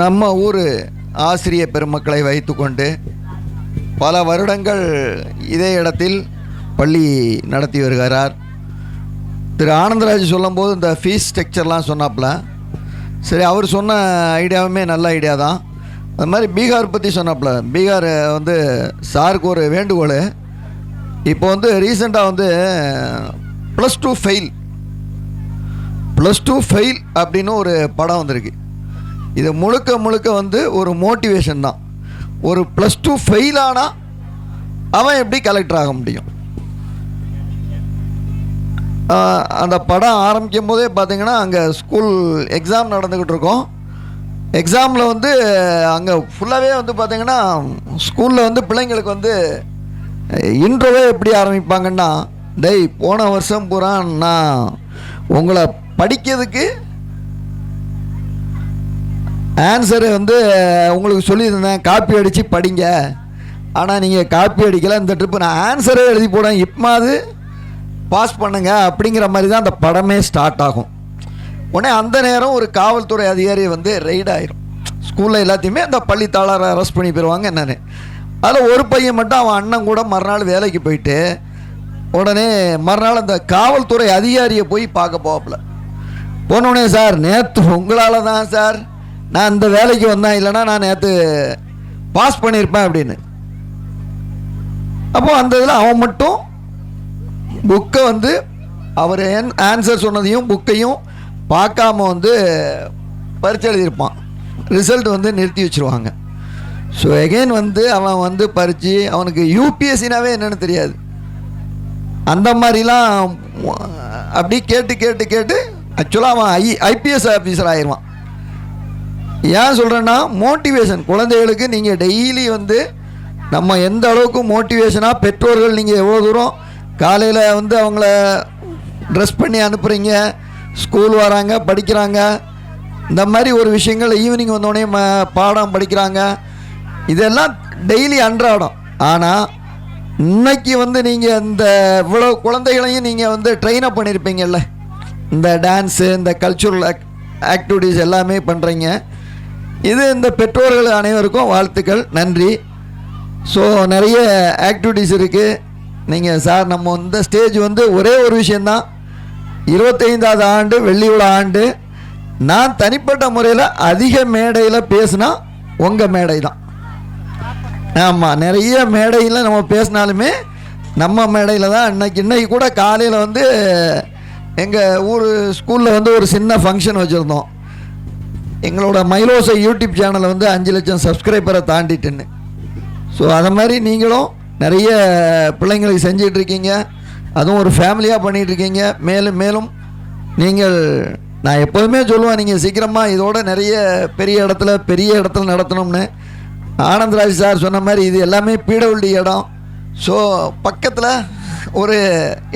நம்ம ஊர் ஆசிரிய பெருமக்களை வைத்துக்கொண்டு பல வருடங்கள் இதே இடத்தில் பள்ளி நடத்தி வருகிறார். திரு ஆனந்தராஜ் சொல்லும்போது இந்த ஃபீஸ் ஸ்ட்ரக்சர்லாம் சொன்னாப்புல, சரி அவர் சொன்ன ஐடியாவுமே நல்ல ஐடியா தான். அது மாதிரி பீகார் பற்றி சொன்னாப்புல, பீகார் வந்து சாருக்கு ஒரு வேண்டுகோள். இப்போ வந்து ரீசெண்டாக வந்து +2 ஃபெயில் அப்படின்னு ஒரு படம் வந்திருக்கு. இது முழுக்க முழுக்க வந்து ஒரு மோட்டிவேஷன் தான். ஒரு +2 ஃபெயில் ஆனால் அவன் எப்படி கலெக்டர் ஆக முடியும்? அந்த படம் ஆரம்பிக்கும் போதே பார்த்திங்கன்னா அங்கே ஸ்கூல் எக்ஸாம் நடந்துக்கிட்டு இருக்கோம். எக்ஸாமில் வந்து அங்கே ஃபுல்லாகவே வந்து பார்த்திங்கன்னா ஸ்கூலில் வந்து பிள்ளைங்களுக்கு வந்து இன்ட்ரோவே எப்படி ஆரம்பிப்பாங்கன்னா, டேய் போன வருஷம் பூரா நான் உங்களை படிக்கிறதுக்கு ஆன்சரு வந்து உங்களுக்கு சொல்லியிருந்தேன், காப்பி அடித்து படிங்க, ஆனால் நீங்கள் காப்பி அடிக்கலை, இந்த ட்ரிப்பு நான் ஆன்சரே எழுதி போடேன், இப்போது பாஸ் பண்ணுங்க அப்படிங்கிற மாதிரி தான் அந்த படமே ஸ்டார்ட் ஆகும். உடனே அந்த நேரம் ஒரு காவல்துறை அதிகாரி வந்து ரெய்ட் ஆயிரும். ஸ்கூலில் எல்லாத்தையுமே அந்த பள்ளி தாளாரை அரெஸ்ட் பண்ணி போயிடுவாங்க என்னன்னு. அதில் ஒரு பையன் மட்டும் அவன் அண்ணன் கூட மறுநாள் வேலைக்கு போயிட்டு உடனே மறுநாள் அந்த காவல்துறை அதிகாரியை போய் பார்க்க போகல. போனோடனே, சார் நேற்று உங்களால் தான் சார் நான் இந்த வேலைக்கு வந்தேன், இல்லைனா நான் நேற்று பாஸ் பண்ணியிருப்பேன் அப்படின்னு. அப்போது அந்த இதில் அவன் மட்டும் புக்கை வந்து அவர் ஆன்சர் சொன்னதையும் புக்கையும் பார்க்காம வந்து பரீட்சை எழுதியிருப்பான். ரிசல்ட் வந்து நிறுத்தி வச்சுருவாங்க. ஸோ எகெயின் வந்து அவன் வந்து பரீட்சை, அவனுக்கு யூபிஎஸ்சினாவே என்னென்னு தெரியாது. அந்த மாதிரிலாம் அப்படி கேட்டு கேட்டு கேட்டு ஆக்சுவலாக அவன் ஐபிஎஸ் ஆஃபீஸர் ஆயிடுவான். ஏன் சொல்கிறேன்னா, மோட்டிவேஷன் குழந்தைகளுக்கு நீங்கள் டெய்லி வந்து நம்ம எந்த அளவுக்கு மோட்டிவேஷனாக பெற்றோர்கள் நீங்கள் எவ்வளோ தூரம் காலையில் வந்து அவங்கள ட்ரெஸ் பண்ணி அனுப்புகிறீங்க, ஸ்கூல் வராங்க, படிக்கிறாங்க, இந்த மாதிரி ஒரு விஷயங்கள் ஈவினிங் வந்தோடனே பாடம் படிக்கிறாங்க, இதெல்லாம் டெய்லி அன்றாடம். ஆனால் இன்னைக்கு வந்து நீங்கள் இந்த இவ்வளோ குழந்தைகளையும் நீங்கள் வந்து ட்ரெயின் அப் பண்ணியிருப்பீங்கல்ல, இந்த டான்ஸு, இந்த கல்ச்சுரல் ஆக்டிவிட்டீஸ் எல்லாமே பண்ணுறீங்க. இது இந்த பெற்றோர்கள் அனைவருக்கும் வாழ்த்துக்கள், நன்றி. ஸோ நிறைய ஆக்டிவிட்டீஸ் இருக்குது. நீங்கள் சார் நம்ம இந்த ஸ்டேஜ் வந்து ஒரே ஒரு விஷயந்தான், 25வது ஆண்டு வெள்ளி விழா ஆண்டு. நான் தனிப்பட்ட முறையில் அதிக மேடையில் பேசினா உங்கள் மேடை தான். ஆமாம், நிறைய மேடையில் நம்ம பேசினாலுமே நம்ம மேடையில் தான். இன்னைக்கு கூட காலையில் வந்து எங்கள் ஊர் ஸ்கூலில் வந்து ஒரு சின்ன ஃபங்க்ஷன் வச்சுருந்தோம். எங்களோட மயிலோசை யூடியூப் சேனலை வந்து 5 லட்சம் சப்ஸ்கிரைபரை தாண்டிட்டுன்னு. ஸோ அதை மாதிரி நீங்களும் நிறைய பிள்ளைங்களுக்கு செஞ்சிட்ருக்கீங்க, அதுவும் ஒரு ஃபேமிலியாக பண்ணிகிட்ருக்கீங்க. மேலும் மேலும் நீங்கள், நான் எப்போதுமே சொல்லுவேன், நீங்கள் சீக்கிரமாக இதோட நிறைய பெரிய இடத்துல நடத்தணும்னு. ஆனந்தராஜ் சார் சொன்ன மாதிரி இது எல்லாமே பிடபிள்யூடி இடம். ஸோ பக்கத்தில் ஒரு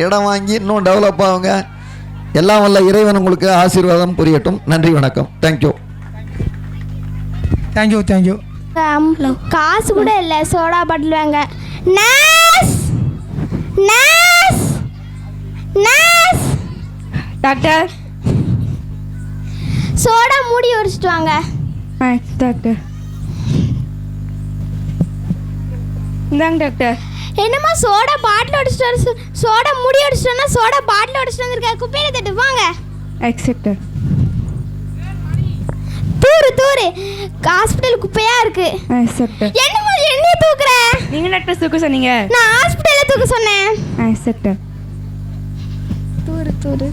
இடம் வாங்கி இன்னும் டெவலப் ஆகுங்க. எல்லாம் வல்ல இறைவன் உங்களுக்கு ஆசீர்வாதம் புரியட்டும். நன்றி, வணக்கம். தேங்க்யூ. தேங்க்யூ. காசு கூட இல்லை, சோடா பாட்டில் வாங்க. Nurse nurse nurse doctor, soda மூடி உரிச்சிட்டு வாங்க. Thanks doctor. இந்தாங்க டாக்டர். என்னம்மா சோடா பாட்டில் அடிச்சிட்டு சோடா முடி அடிச்சிட்டோன்னா சோடா பாட்டில் அடிச்சிட்டு வந்திருக்க. குப்பையில தட்டு வாங்க. அக்செப்டர். தூரு ஹாஸ்பிட்டல் குப்பையா இருக்கு. அக்செப்டர். என்னம்மா என்னைய தூக்குற? நீங்க டாக்டர் தூக்க சொன்னீங்க. நான் ஹாஸ்பிட்டல்ல தூக்க சொன்னேன். அக்செப்டர். தூரு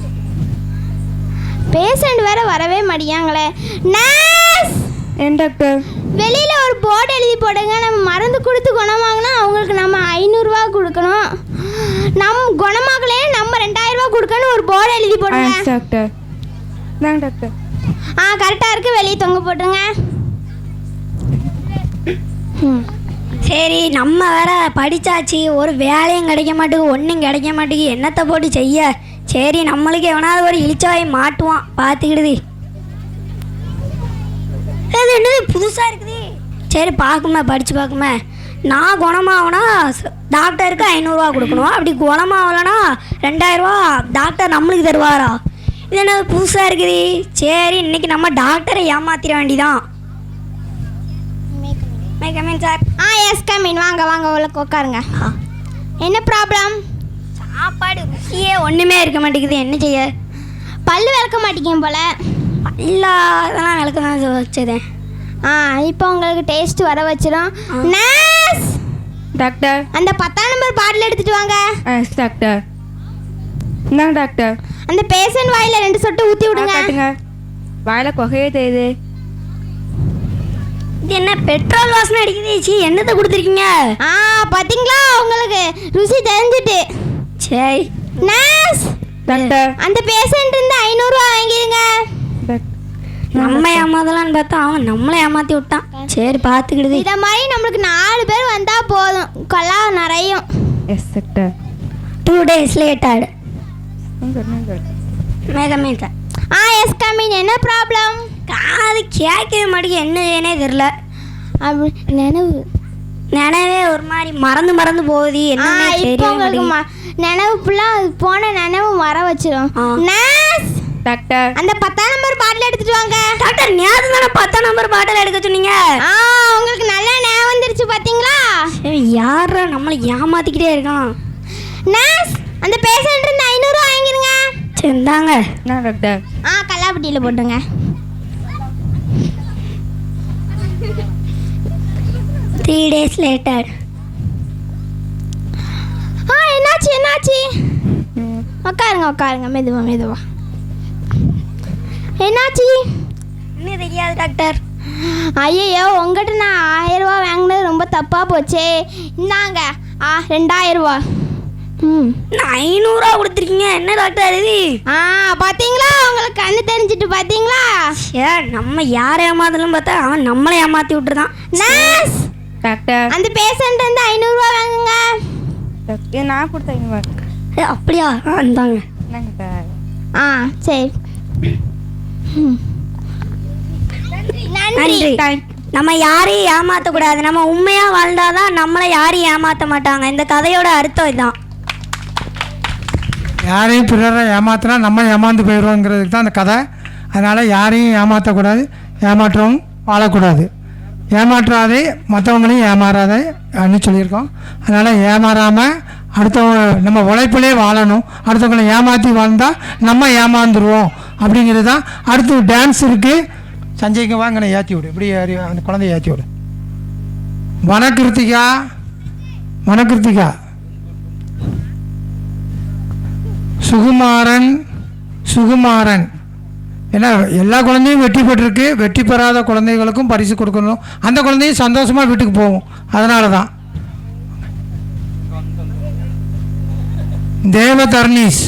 பேஷண்ட் வேற வரவே மாட்டேங்காங்களே. நர்ஸ் ஏன் டாக்டர்? வெளியில ஒரு போர்டு எழுதி போடுங்க. நம்ம மருந்து கொடுத்து குணமாகனா அவங்களுக்கு நம்ம 500 ரூபா கொடுக்கணும். நம்ம குணமாகலே நம்ம 2000 ரூபா கொடுக்கணும். ஒரு போர்டு எழுதி போடுங்க. டாக்டர். இந்தாங்க டாக்டர். கரெக்டாக இருக்குது. வெளியே தொங்க போட்டுருங்க. சரி, நம்ம வேற படித்தாச்சு, ஒரு வேலையும் கிடைக்க மாட்டேங்குது, ஒன்றும் கிடைக்க மாட்டேங்குது, என்னத்தை போட்டு செய்ய? சரி, நம்மளுக்கு எவனாவது ஒரு இழிச்சவாய் மாட்டுவான், பார்த்துக்கிடுது. அது என்னது புதுசாக இருக்குது? சரி, பார்க்குமே, படித்து பார்க்குமே. நான் குணமாகனா டாக்டருக்கு 500 ரூபா கொடுக்கணும். அப்படி குணமாகலன்னா 2000 ரூபா டாக்டர் நம்மளுக்கு தருவாரா? இது என்ன புதுசாக இருக்குது? சரி, இன்னைக்கு நம்ம டாக்டரை ஏமாத்திர வேண்டிதான். சார். Yes come in. வாங்க உள்ள உட்காருங்க. என்ன ப்ராப்ளம்? சாப்பாடு ருசியே ஒன்றுமே இருக்க மாட்டேங்குது, என்ன செய்ய? பல்லு விளக்க மாட்டேங்க போல. இல்லை, அதெல்லாம் விளக்க தான் வச்சதேன். இப்போ உங்களுக்கு டேஸ்ட் வர வச்சிடும். Nurse doctor. அந்த 10ஆம் நம்பர் பாட்டில் எடுத்துட்டு வாங்க. Yes doctor. இந்தாங்க டாக்டர். அந்த பேஷண்ட் வாயில 2 சொட்டு ஊற்றி விடுங்க. காட்டுங்க. வாயில கொகையே தெரியுது. இது என்ன பெட்ரோல் வாசனை அடிக்குது? சி, என்னத்தை கொடுத்துருக்கீங்க? பார்த்தீங்களா, உங்களுக்கு ருசி தெரிஞ்சிட்டு. சரி. Nurse doctor. அந்த பேஷண்ட் இருந்து 500 ரூபா வாங்கிடுங்க. நம்ம ஏமாத்தலான்னு பார்த்தா அவன் நம்மளை ஏமாற்றி விட்டான். சரி, பார்த்துக்கிடுது. இதை மாதிரி நம்மளுக்கு 4 பேர் வந்தால் போதும், கொல்லா நிறையும். Yes doctor. 2 days லேட்டட். மேகமே சார். Yes come in. என்ன ப்ராப்ளம்? காது கேட்கவே மாட்டேங்குது, என்னதுன்னே தெரில. அப்படி நினைவே ஒரு மாதிரி மறந்து போகுது. இப்போ உங்களுக்கு நினைவு ஃபுல்லாக போன நினைவு வர வச்சிடும். Nurse doctor. அந்த 10ஆம் நம்பர் பாட்டில் எடுத்துட்டு வாங்க. டாக்டர், நேற்று தானே 10ஆம் நம்பர் பாட்டில் எடுக்க சொன்னீங்க. உங்களுக்கு நல்லா ஞாபகம் வந்துருச்சு பார்த்தீங்களா? யாரா நம்மளை ஏமாத்திக்கிட்டே இருக்கான்? நர்ஸ் அந்த பேஷண்ட் இருந்து 500 ரூபா வாங்கிடுங்க. சரி, இந்தாங்க. என்ன டாக்டர்? கல்லாப்பட்டியில் போட்டுங்க. Three days later. என்னாச்சு? உட்காருங்க மெதுவா. என்னாச்சு? இன்னும் தெரியாது டாக்டர். ஐயோ, உங்ககிட்ட நான் 1000 ரூபா வாங்கினது ரொம்ப தப்பாக போச்சே. இந்தாங்க 2000 ரூபா. 500 ரூபா கொடுத்துருக்கீங்க. என்ன டாக்டர் இது? பார்த்தீங்களா, உங்களுக்கு கண்ணு தெரிஞ்சிட்டு பார்த்தீங்களா? நம்ம யாரை ஏமாத்தலும் பார்த்தா அவன் நம்மளை ஏமாற்றி விட்டுருதான். Nurse doctor. அந்த பேஷண்ட் வந்து 500 ரூபா வாங்குங்க. நான் கொடுத்தேன். அப்படியா? இந்தாங்க. சரி. நன்றி. நம்ம யாரையும் ஏமாற்றக்கூடாது. நம்ம உண்மையாக வாழ்ந்தாதான் நம்மளை யாரையும் ஏமாற்ற மாட்டாங்க. இந்த கதையோட அர்த்தம் இதுதான். யாரையும் பிறரை ஏமாத்தினா நம்ம ஏமாந்து போயிடுவோங்கிறதுக்கு தான் அந்த கதை. அதனால் யாரையும் ஏமாற்றக்கூடாது, ஏமாற்றவும் வாழக்கூடாது. ஏமாற்றாதே, மற்றவங்களையும் ஏமாறாதே அப்படின்னு சொல்லியிருக்கோம். அதனால் ஏமாறாமல் அடுத்தவங்க நம்ம உழைப்பிலே வாழணும். அடுத்தவங்களை ஏமாற்றி வாழ்ந்தால் நம்ம ஏமாந்துருவோம் அப்படிங்கிறது தான். அடுத்து டான்ஸ் இருக்குது. சஞ்சய்க்கு வாங்க, ஏற்றி விடு. இப்படி அந்த குழந்தைய ஏற்றி விடு. வனகிருத்திகா சுகுமாரன். ஏன்னா எல்லா குழந்தையும் வெற்றி பெற்றிருக்கு. வெற்றி பெறாத குழந்தைகளுக்கும் பரிசு கொடுக்கணும். அந்த குழந்தையும் சந்தோஷமாக வீட்டுக்கு போகும். அதனால தான். தேவதர்னீஸ்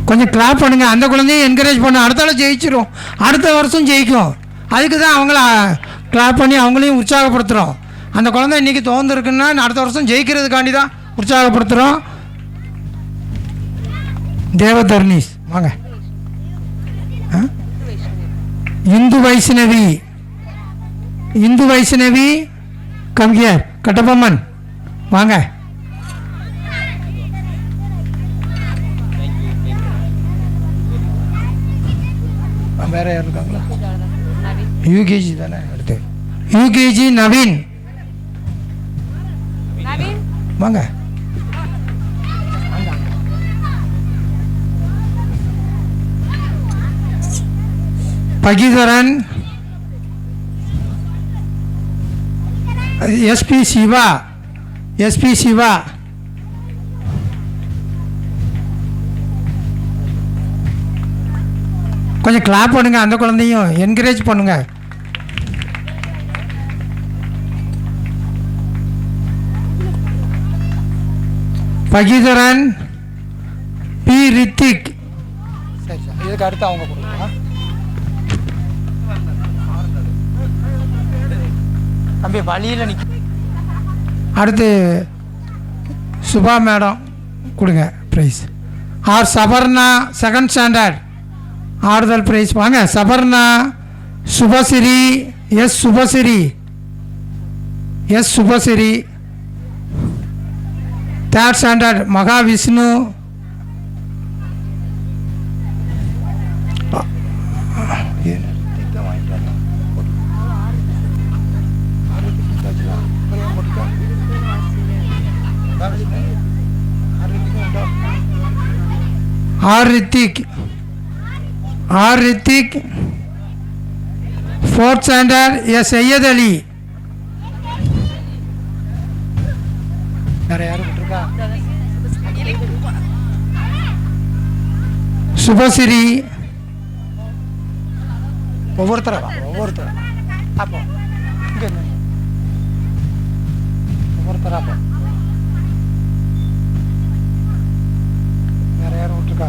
கொஞ்சம் கிளாப் பண்ணுங்கள். அந்த குழந்தையும் என்கரேஜ் பண்ண. அடுத்தால ஜெயிச்சிரும். அடுத்த வருஷம் ஜெயிக்கும். அதுக்கு தான் அவங்கள கிளாப் பண்ணி அவங்களையும் உற்சாகப்படுத்துகிறோம். அந்த குழந்தை இன்றைக்கி தோந்துருக்குன்னா அடுத்த வருஷம் ஜெயிக்கிறதுக்காண்டி தான் உற்சாகப்படுத்துகிறோம். தேவதர்னீஸ் வாங்க. Indhu Vaishnavi come here. கட்டபொம்மன் வாங்க. வேறு யார் இருக்காங்களா? யூகேஜி தானே அடுத்து. யூகேஜி நவீன் வாங்க. பகிதரன், எஸ்பி சிவா, எஸ்பி சிவா, கொஞ்சம் கிளாப் பண்ணுங்க. அந்த குழந்தையும் என்கரேஜ் பண்ணுங்க. பகிதரன், பி ரித்திக். சரி சார், இதுக்கு அடுத்து அவங்க கொடுங்க. தம்பி வழியில் நிற்க. அடுத்து சுபா மேடம் கொடுங்க prize. R Suparna, second standard, ஆறுதல் ப்ரைஸ். வாங்க Suparna. Subashri, S Subashri, S Subashri, third standard. Mahavishnu, R Rithik, R Rithik, fourth standard. S Syed Ali. வேற யாரும் இருக்கா? சுபசிரி. ஒவ்வொருத்தர அப்போ இங்கே ஒவ்வொருத்தர அப்போ வேற யாரும் விட்டுருக்கா?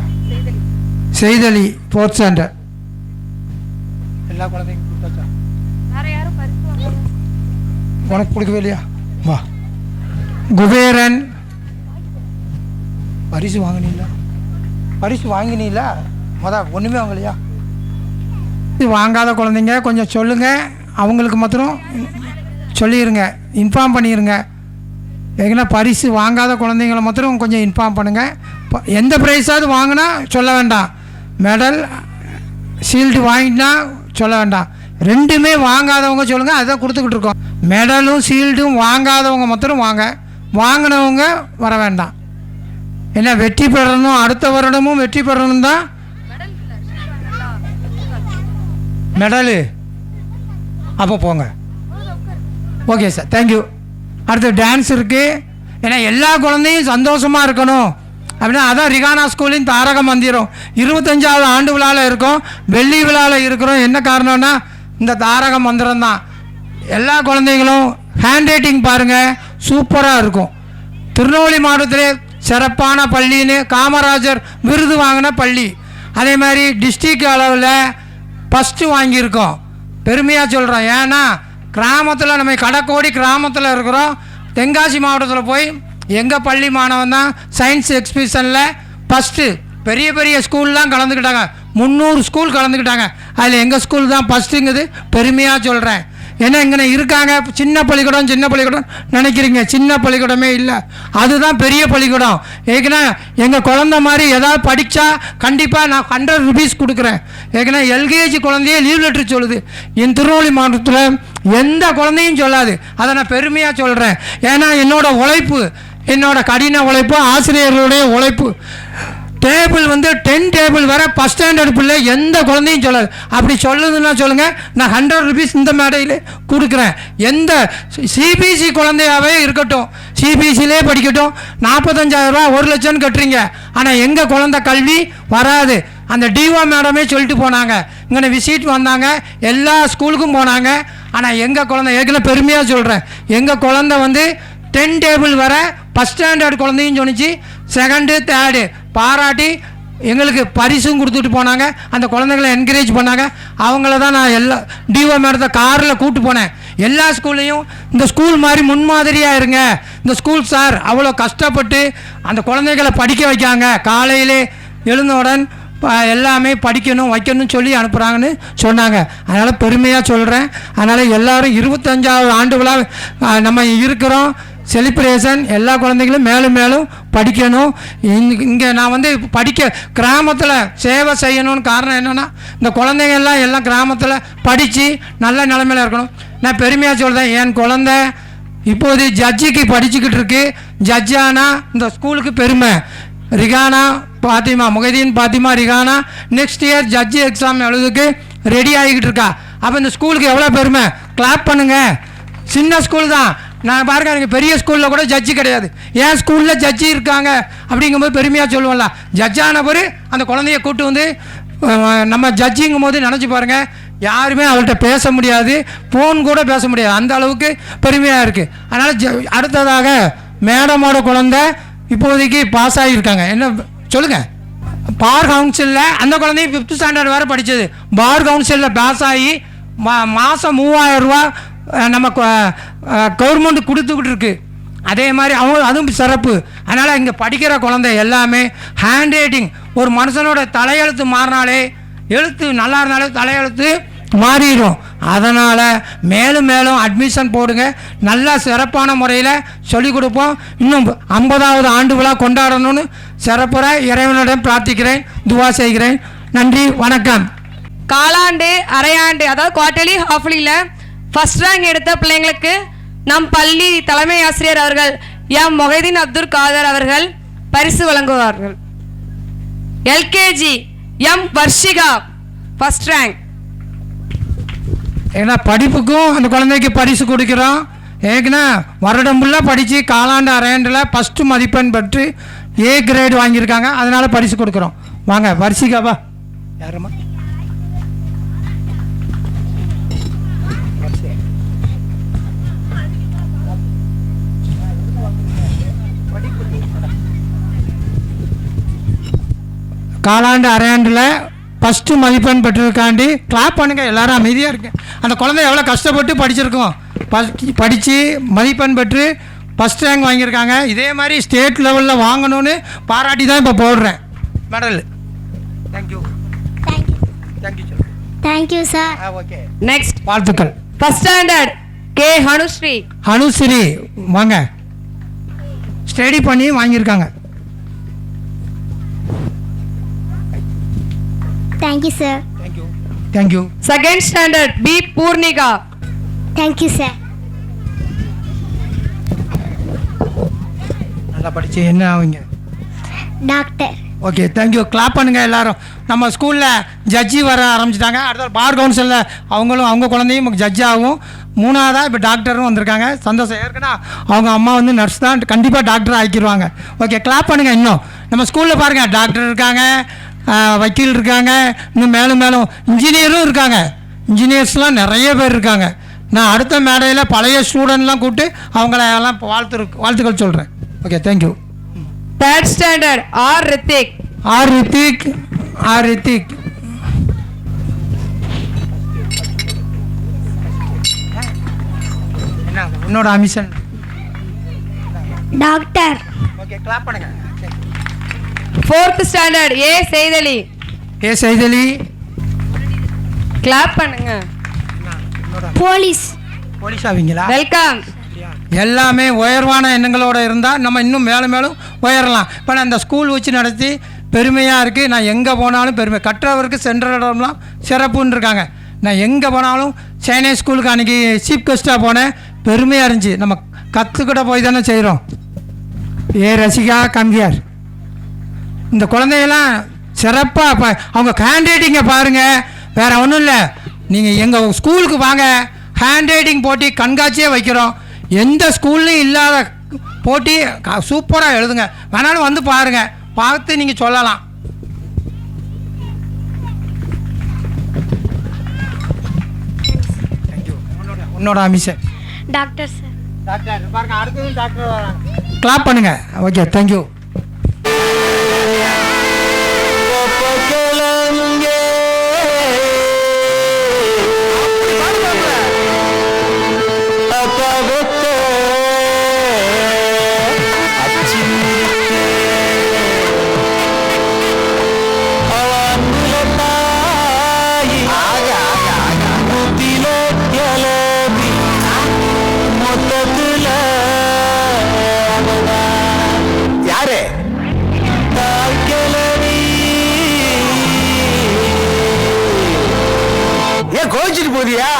செய்தலி, ஃபோர்த் ஸ்டாண்டர்ட். எல்லா குழந்தைங்க கொடுத்தாச்சா? உனக்கு கொடுக்கவே இல்லையா? வா. குபேரன், பரிசு வாங்கினீங்களா? பரிசு வாங்கினீங்களா? ஒன்றுமே வாங்கலையா? வாங்காத குழந்தைங்க கொஞ்சம் சொல்லுங்கள். அவங்களுக்கு மாத்திரம் சொல்லிடுங்க, இன்ஃபார்ம் பண்ணிடுங்க. ஏன்னா பரிசு வாங்காத குழந்தைங்கள மாத்திரம் கொஞ்சம் இன்ஃபார்ம் பண்ணுங்கள். எந்த ப்ரைஸாவது வாங்கினா சொல்ல வேண்டாம். மெடல் ஷீல்டு வாங்கினா சொல்ல வேண்டாம். ரெண்டுமே வாங்காதவங்க சொல்லுங்கள், அதை கொடுத்துக்கிட்டு இருக்கோம். மெடலும் ஷீல்டும் வாங்காதவங்க மாத்திரம் வாங்க, வாங்கினவங்க வர வேண்டாம். ஏன்னா வெற்றி பெறணும், அடுத்த வருடமும் வெற்றி பெறணும் தான். மெடலு அப்போ போங்க. Okay sir, thank you. அடுத்து டான்ஸ் இருக்குது. ஏன்னா எல்லா குழந்தையும் சந்தோஷமாக இருக்கணும் அப்படின்னா அதான் ரிகானா ஸ்கூலின் தாரக மந்திரம். 25வது ஆண்டு விழாவில் இருக்கோம், வெள்ளி விழாவில் இருக்கிறோம். என்ன காரணம்னா இந்த தாரக மந்திரம் தான். எல்லா குழந்தைங்களும் ஹேண்ட் ரைட்டிங் பாருங்கள், சூப்பராக இருக்கும். திருநெல்வேலி மாவட்டத்திலே சிறப்பான பள்ளின்னு காமராஜர் விருது வாங்கின பள்ளி. அதே மாதிரி டிஸ்ட்ரிக்ட் அளவில் ஃபஸ்ட்டு வாங்கியிருக்கோம். பெருமையாக சொல்கிறோம். ஏன்னா கிராமத்தில் நம்ம கடக்கோடி கிராமத்தில் இருக்கிறோம். தென்காசி மாவட்டத்தில் போய் எங்கள் பள்ளி மாணவன் தான் சயின்ஸ் எக்ஸிபிஷனில் ஃபஸ்ட்டு. பெரிய பெரிய ஸ்கூல்லாம் கலந்துக்கிட்டாங்க, 300 ஸ்கூல் கலந்துக்கிட்டாங்க. அதில் எங்கள் ஸ்கூல் தான் ஃபஸ்ட்டுங்குது பெருமையாக சொல்கிறேன். ஏன்னா இங்கே இருக்காங்க சின்ன பள்ளிக்கூடம் நினைக்கிறீங்க, சின்ன பள்ளிக்கூடமே இல்லை, அதுதான் பெரிய பள்ளிக்கூடம். ஏன்னா எங்கள் குழந்த மாதிரி ஏதாவது படித்தா கண்டிப்பாக நான் 100 ருபீஸ் கொடுக்குறேன். ஏன்னா எல்கேஜி குழந்தையே லீவ் லெட்டர் சொல்லுது. என் திருநெல்வேலி மாவட்டத்தில் எந்த குழந்தையும் சொல்லாது. அதை நான் பெருமையாக சொல்கிறேன். ஏன்னா என்னோட உழைப்பு, என்னோட கடின உழைப்பு, ஆசிரியர்களுடைய உழைப்பு. டேபிள் வந்து 10 டேபிள் வர ஃபஸ்ட் ஸ்டாண்டர்ட் பிள்ளை எந்த குழந்தையும் சொல்லாது. அப்படி சொல்லுதுன்னா சொல்லுங்கள், நான் 100 ருபீஸ் இந்த மேடையில் கொடுக்குறேன். எந்த சிபிஎஸ்சி குழந்தையாகவே இருக்கட்டும், சிபிஎஸ்சிலே படிக்கட்டும், 45,000 ரூபா 1 லட்சம்னு கட்டுறீங்க. ஆனால் எங்கள் குழந்தை கல்வி வராது. அந்த டிஓ மேடமே சொல்லிட்டு போனாங்க. இங்கே விசிட் வந்தாங்க, எல்லா ஸ்கூலுக்கும் போனாங்க. ஆனால் எங்கள் குழந்தை ஏற்கனவே பெருமையாக சொல்கிறேன், எங்கள் குழந்தை வந்து 10 டேபிள் வர ஃபஸ்ட் ஸ்டாண்டர்ட் குழந்தையும் சொன்னிச்சு, செகண்டு தேர்டு பாராட்டி எங்களுக்கு பரிசும் கொடுத்துட்டு போனாங்க. அந்த குழந்தைங்களை என்கரேஜ் பண்ணாங்க. அவங்கள தான் நான் எல்லா டிஓ மேடத்தை காரில் கூப்பிட்டு போனேன். எல்லா ஸ்கூல்லையும் இந்த ஸ்கூல் மாதிரி முன்மாதிரியாக இருங்க. இந்த ஸ்கூல் சார் அவ்வளோ கஷ்டப்பட்டு அந்த குழந்தைகளை படிக்க வைக்காங்க. காலையிலே எழுந்தவுடன் எல்லாமே படிக்கணும் வைக்கணும்னு சொல்லி அனுப்புகிறாங்கன்னு சொன்னாங்க. அதனால் பெருமையாக சொல்கிறேன். அதனால் எல்லோரும் 25வது ஆண்டு விழா நம்ம இருக்கிறோம். செலிப்ரேஷன். எல்லா குழந்தைகளும் மேலும் மேலும் படிக்கணும். இங்கே நான் வந்து படிக்க கிராமத்தில் சேவை செய்யணும்னு காரணம் என்னென்னா, இந்த குழந்தைங்கள்லாம் எல்லாம் கிராமத்தில் படித்து நல்ல நிலைமையில் இருக்கணும். நான் பெருமையாக சொல்கிறேன், என் குழந்தை இப்போது ஜட்ஜிக்கு படிச்சுக்கிட்டு இருக்கு. ஜட்ஜானா இந்த ஸ்கூலுக்கு பெருமை. ரிகானா பாத்திமா, முகைதீன் பாத்திமா ரிகானா நெக்ஸ்ட் இயர் ஜட்ஜி எக்ஸாம் எழுதுக்கு ரெடி ஆகிக்கிட்டு இருக்கா. அப்போ இந்த ஸ்கூலுக்கு எவ்வளோ பெருமை. கிளாப் பண்ணுங்கள். சின்ன ஸ்கூல் தான். நான் பாருங்க, எனக்கு பெரிய ஸ்கூலில் கூட ஜட்ஜி கிடையாது. என் ஸ்கூலில் ஜட்ஜி இருக்காங்க அப்படிங்கும்போது பெருமையாக சொல்லுவோம்ல. ஜட்ஜான பிறகு அந்த குழந்தைய கூட்டு வந்து நம்ம ஜட்ஜிங்கும் போது நினச்சி பாருங்கள், யாருமே அவள்கிட்ட பேச முடியாது, ஃபோன் கூட பேச முடியாது, அந்த அளவுக்கு பெருமையாக இருக்குது. அதனால் அடுத்ததாக மேடமோட குழந்தை இப்போதைக்கு பாஸ் ஆகியிருக்காங்க. என்ன சொல்லுங்கள்? பார் கவுன்சிலில் அந்த குழந்தையும் 5th ஸ்டாண்டர்ட் வேறு படித்தது. பார் கவுன்சிலில் பாஸ் ஆகி மாதம் 3000 ரூபா நம்ம கவர்மெண்ட் கொடுத்துக்கிட்டு இருக்கு. அதே மாதிரி அதுவும் சிறப்பு. அதனால் இங்கே படிக்கிற குழந்தை எல்லாமே ஹேண்ட் ரைட்டிங், ஒரு மனுஷனோட தலையெழுத்து மாறினாலே, எழுத்து நல்லா இருந்தாலே தலையெழுத்து மாறிடும். அதனால் மேலும் மேலும் அட்மிஷன் போடுங்க. நல்லா சிறப்பான முறையில் சொல்லிக் கொடுப்போம். இன்னும் 50வது ஆண்டு விழா கொண்டாடணும்னு சிறப்புற இறைவனிடம் பிரார்த்திக்கிறேன், துவா செய்கிறேன். நன்றி, வணக்கம். காலாண்டு, அரையாண்டு, அதாவது குவார்டர்லி, ஹாஃப்லியில் ஃபர்ஸ்ட் ரேங்க் எடுத்த பிள்ளைங்களுக்கு நம் பள்ளி தலைமை ஆசிரியர் அவர்கள் எம் மொஹிதீன் அப்துல் காதர் அவர்கள் பரிசு வழங்குவார்கள். LKG M Varshika first rank. ஏன்னா படிப்புக்கும் அந்த குழந்தைக்கு பரிசு கொடுக்குறோம். ஏன்னா வருடம் ஃபுல்லாக படித்து காலாண்டு அரையாண்டில் ஃபஸ்ட்டு மதிப்பெண் பெற்று A கிரேடு வாங்கியிருக்காங்க. அதனால் பரிசு கொடுக்குறோம். வாங்க வர்ஷிகாவா. யாரம்மா? காலாண்டு அரையாண்டில் ஃபஸ்ட்டு மதிப்பெண் பெற்றிருக்காண்டி கிளாப் பண்ணுங்கள். எல்லோரும் அமைதியாக இருக்கு. அந்த குழந்தை எவ்வளோ கஷ்டப்பட்டு படிச்சிருக்கோம். படித்து மதிப்பெண் பெற்று ஃபஸ்ட் ரேங்க் வாங்கியிருக்காங்க. இதே மாதிரி ஸ்டேட் லெவலில் வாங்கணும்னு பாராட்டி தான் இப்போ போடுறேன் medal. Thank you. Thank you sir. Okay, next வாழ்த்துக்கள். First standard K Hanushri. Hanushri வாங்க. ஸ்டடி பண்ணி வாங்கியிருக்காங்க. Thank you sir. Thank you. Second standard P Poornika. Thank you sir. நல்லா படித்து என்ன ஆவீங்க? டாக்டர். Okay, thank you. கிளாப் பண்ணுங்கள் எல்லாரும். நம்ம ஸ்கூலில் ஜட்ஜி வர ஆரம்பிச்சிட்டாங்க. அடுத்த பார் கவுன்சிலில் அவங்க குழந்தையும் ஜட்ஜி ஆகும். 3ஆவதாக இப்போ டாக்டரும் வந்திருக்காங்க. சந்தோஷம். ஏற்கனவே அவங்க அம்மா வந்து நர்ஸ் தான், கண்டிப்பாக டாக்டர் ஆக்கிடுவாங்க. ஓகே, கிளாப் பண்ணுங்கள். இன்னும் நம்ம ஸ்கூலில் பாருங்கள், டாக்டர் இருக்காங்க, வக்கீல் இருக்காங்க, இன்னும் மேலும் மேலும் இன்ஜினியரும் இருக்காங்க. இன்ஜினியர்ஸ்லாம் நிறைய பேர் இருக்காங்க. நான் அடுத்த மேடையில் பழைய ஸ்டூடெண்ட்லாம் கூப்பிட்டு அவங்கள எல்லாம் வாழ்த்துக்கள் சொல்கிறேன். Okay, thank you. Third standard R Rithik. Rithik என்ன உன்னோட அமிஷன்? டாக்டர். ஓகே, கிளாப் பண்ணுங்க. ஃபோர்த் ஸ்டாண்டர்ட் ஏ செய்தலி. கிளாப் பண்ணுங்க. போலீஸ் ஆவீங்களா? வெல்கம். எல்லாமே உயர்வான எண்ணங்களோடு இருந்தால் நம்ம இன்னும் மேலும் மேலும் உயரலாம். இப்போ நான் அந்த ஸ்கூல் வச்சு நடத்தி பெருமையாக இருக்குது. நான் எங்கே போனாலும் பெருமை. கற்றவருக்கு சென்ற இடம்லாம் சிறப்புன்னு இருக்காங்க. நான் எங்கே போனாலும் சென்னை ஸ்கூலுக்கு அன்றைக்கி சீஃப் கெஸ்ட்டாக போனேன். பெருமையாக இருந்துச்சு. நம்ம கற்றுக்கிட்ட போய் தானே செய்கிறோம். ரசிகா கம்கியார். இந்த குழந்தையெல்லாம் சிறப்பாக அவங்க ஹேண்ட் ரைட்டிங்கை பாருங்கள். வேறு ஒன்றும் இல்லை, நீங்கள் எங்கள் ஸ்கூலுக்கு வாங்க. ஹேண்ட் ரைட்டிங் போட்டி கண்காட்சியே வைக்கிறோம். எந்த ஸ்கூல்லையும் இல்லாத போட்டி சூப்பராக எழுதுங்க. வேணாலும் வந்து பாருங்கள், பார்த்து நீங்கள் சொல்லலாம். உன்னோட அமிஷன்? Doctor sir. டாக்டர் பாருங்க, அடுத்தது டாக்டர் வராங்க. கிளாப் பண்ணுங்க. Okay, thank you. வச்சுட்டு போதியா?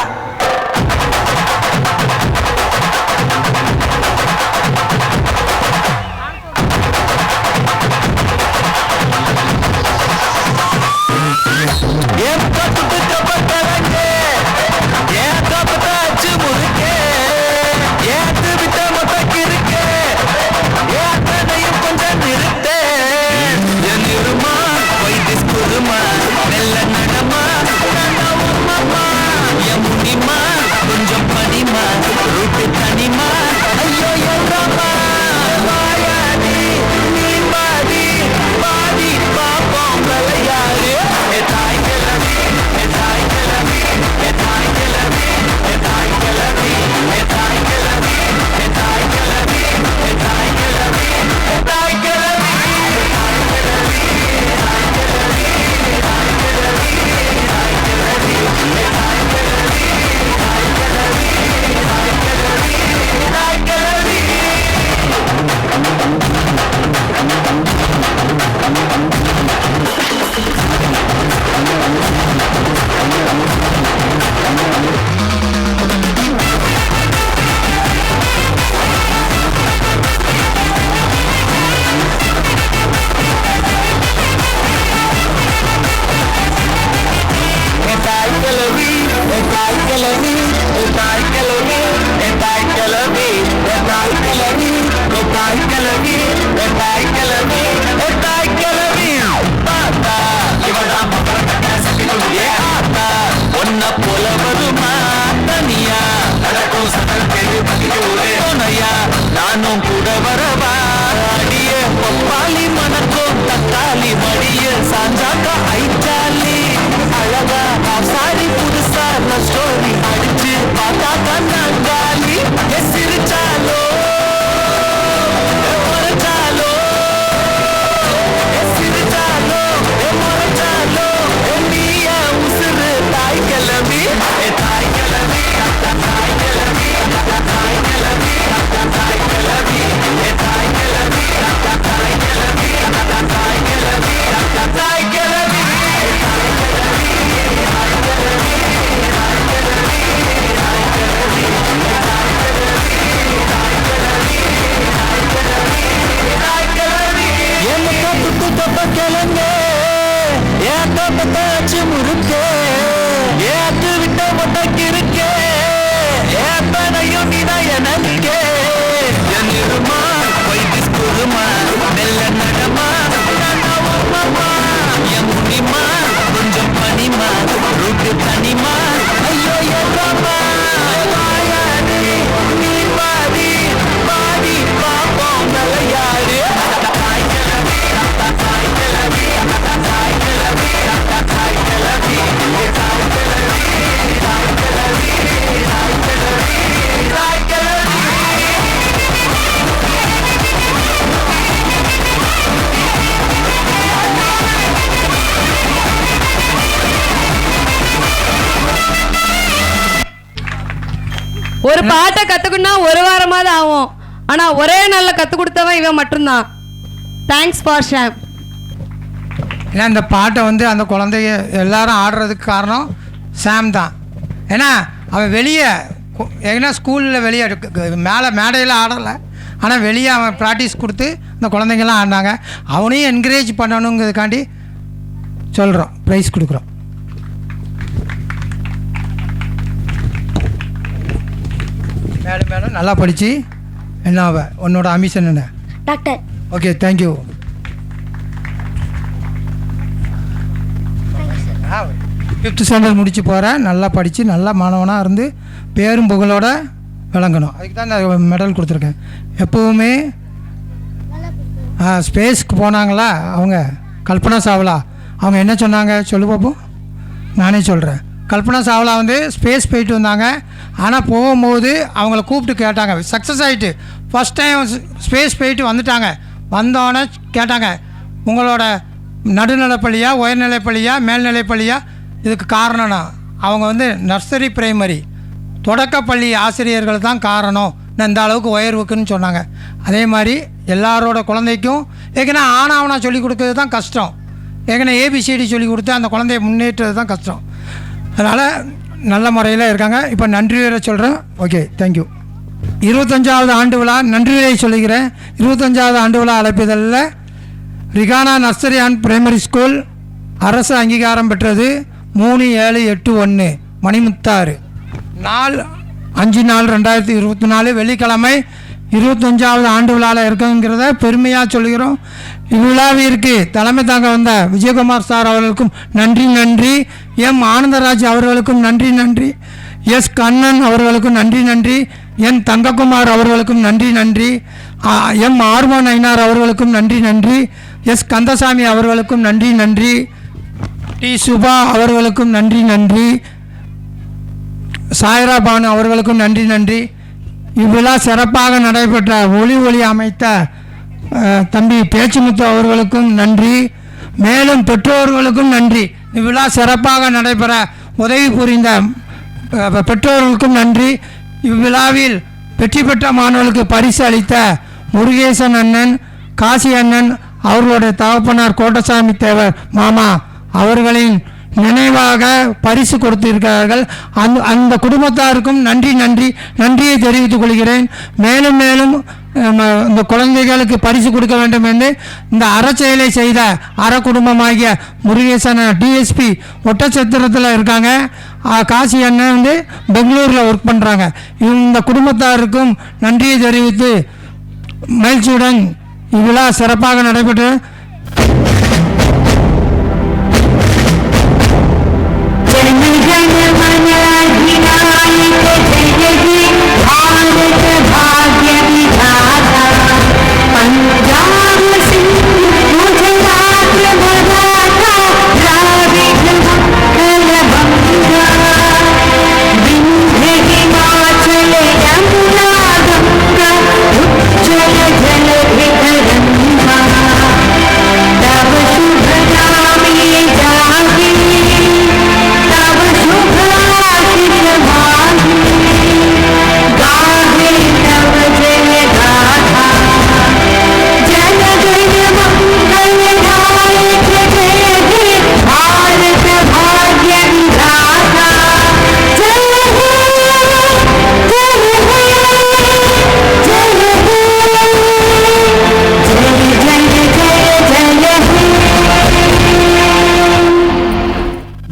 நானும் கூட வரவா அடிய பப்பாளி மணக்கும் தக்காளி மடிய சாஞ்சாக்கா ஐச்சாலி அழகா சாரி புதுசா நான் ஸ்டோரி அடிச்சு பார்த்தாக்கா நாங்காலி சிரிச்சாலோ முறைச்சாலோ சிரிச்சாலோ முறைச்சாலோ நீயா உசுறு தாய் கிளம்பி தாய் கிளம்பி தாய் கிளம்பி தாய் கிளம்பி தாய் கிளம்பி தாய் கிளம்பி தாய் கிளம்பி தாய் கிளம்பி தாய் கிளம்பி கிளங்க ஏன் தப்பத்தாச்சு முறுக்கே ஏத்து விட்ட மொத்தக்கு இருக்கே ஏப்பனையும் நீனா எனக்கே என் இருமா வைத்திஸ் குருமா மெல்ல நடமா மாமா என் முனிமா கொஞ்சம் பனிமா ரூட்டு தனிமா ஐயோ எல்லம்மா வாயாடி நீ பாதி பாதி பாப்போம் தலையாடு தாய் கிளம்பி தாய் கிளம்பி தாய் கிளம்பி தாய் கிளம்பி தாய் கிளம்பி தாய் கிளம்பி தாய் கிளம்பி தாய் கிளம்பி ஒரு பாட்டை கத்துக்கணும்னா ஒரு வாரமாவது ஆகும். ஆனா ஒரே நாள்ல கத்து கொடுத்தவன் இவன் மட்டும்தான். Thanks for Sham. ஏன்னா இந்த பாட்டை வந்து அந்த குழந்தைய எல்லாரும் ஆடுறதுக்கு காரணம் சாம் தான். ஏன்னா அவன் வெளியே ஏன்னா ஸ்கூலில் வெளியே மேலே மேடையில் ஆடலை, ஆனால் வெளியே அவன் ப்ராக்டிஸ் கொடுத்து இந்த குழந்தைங்கள்லாம் ஆடினாங்க. அவனையும் என்கரேஜ் பண்ணணுங்கிறதுக்காண்டி சொல்கிறோம், ப்ரைஸ் கொடுக்குறோம். மேடம் மேடம் நல்லா படித்து என்ன உன்னோட அம்பிஷன் என்ன? Doctor. Okay, thank you. Fifth standard முடிச்சு போகிறேன். நல்லா படித்து நல்லா மாணவனாக இருந்து பேரும் புகழோட விளங்கணும். அதுக்கு தான் இந்த மெடல் கொடுத்துருக்கேன். எப்போவுமே ஸ்பேஸ்க்கு போனாங்களா அவங்க கல்பனா சாவ்லா, அவங்க என்ன சொன்னாங்க சொல்லு பார்ப்போம். நானே சொல்கிறேன். கல்பனா சாவ்லா வந்து ஸ்பேஸ் போயிட்டு வந்தாங்க. ஆனால் போகும்போது அவங்கள கூப்பிட்டு கேட்டாங்க, சக்ஸஸ் ஆகிட்டு ஃபஸ்ட் டைம் ஸ்பேஸ் போயிட்டு வந்துட்டாங்க. வந்தோடனே கேட்டாங்க, உங்களோட நடுநிலைப்பள்ளியா உயர்நிலைப்பள்ளியா மேல்நிலைப்பள்ளியா? இதுக்கு காரணம்னா அவங்க வந்து நர்சரி பிரைமரி தொடக்கப்பள்ளி ஆசிரியர்கள் தான் காரணம் இந்த அளவுக்கு உயர்வுக்குன்னு சொன்னாங்க. அதே மாதிரி எல்லாரோட குழந்தைக்கும் ஏற்கனவே ஆனாவனா சொல்லிக் கொடுக்கறது தான் கஷ்டம். ஏற்கனவே ஏபிசிடி சொல்லிக் கொடுத்து அந்த குழந்தைய முன்னேற்றது தான் கஷ்டம். அதனால் நல்ல முறையில் இருக்காங்க. இப்போ நன்றி உரை சொல்கிறேன். Okay, thank you. 25வது ஆண்டு விழா நன்றி உரை சொல்லுகிறேன். 25வது ஆண்டு விழா அழைப்பதில் Rihana nursery and primary school அரசு அங்கீகாரம் பெற்றது. 3781 மணிமுத்தாறு. நாள் 5/4/2024 வெள்ளிக்கிழமை 25வது ஆண்டு விழாவில் இருக்குங்கிறத பெருமையாக சொல்லுகிறோம். இவ்விழாவிற்கு தலைமை தாங்க வந்த விஜயகுமார் சார் அவர்களுக்கும் நன்றி. எம் ஆனந்தராஜ் அவர்களுக்கும் நன்றி. எஸ் கண்ணன் அவர்களுக்கும் நன்றி. என் தங்கக்குமார் அவர்களுக்கும் நன்றி. எம் ஆர்வன் நயினார் அவர்களுக்கும் நன்றி. எஸ் கந்தசாமி அவர்களுக்கும் நன்றி. டி சுபா அவர்களுக்கும் நன்றி. சாய்ரா பானு அவர்களுக்கும் நன்றி. இவ்விழா சிறப்பாக நடைபெற்ற ஒளி அமைத்த தம்பி பேச்சுமுத்து அவர்களுக்கும் நன்றி. மேலும் பெற்றோர்களுக்கும் நன்றி. இவ்விழா சிறப்பாக நடைபெற உதவி புரிந்த பெற்றோர்களுக்கும் நன்றி. இவ்விழாவில் வெற்றி பெற்ற மாணவர்களுக்கு பரிசு அளித்த முருகேசன் அண்ணன், காசி அண்ணன் அவர்களுடைய தகப்பனார் கோட்டசாமி தேவர் மாமா அவர்களின் நினைவாக பரிசு கொடுத்திருக்கிறார்கள். அந்த குடும்பத்தாருக்கும் நன்றியை தெரிவித்துக் கொள்கிறேன். மேலும் இந்த குழந்தைகளுக்கு பரிசு கொடுக்க வேண்டும் என்று இந்த அறச்செயலை செய்த அற குடும்பமாகிய முருகேசன் டிஎஸ்பி ஒட்டச்சத்திரத்தில் இருக்காங்க. காசி அண்ணன் வந்து பெங்களூரில் ஒர்க் பண்ணுறாங்க. இந்த குடும்பத்தாருக்கும் நன்றியை தெரிவித்து மகிழ்ச்சியுடன் இவ்விழா சிறப்பாக நடைபெற்று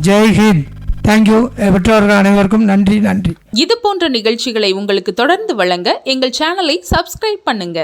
ஜெய் ஹிந்த். தேங்க்யூ. பெற்றோர்கள் அனைவருக்கும் நன்றி. இது போன்ற நிகழ்ச்சிகளை உங்களுக்கு தொடர்ந்து வழங்க எங்கள் சேனலை சப்ஸ்கிரைப் பண்ணுங்க.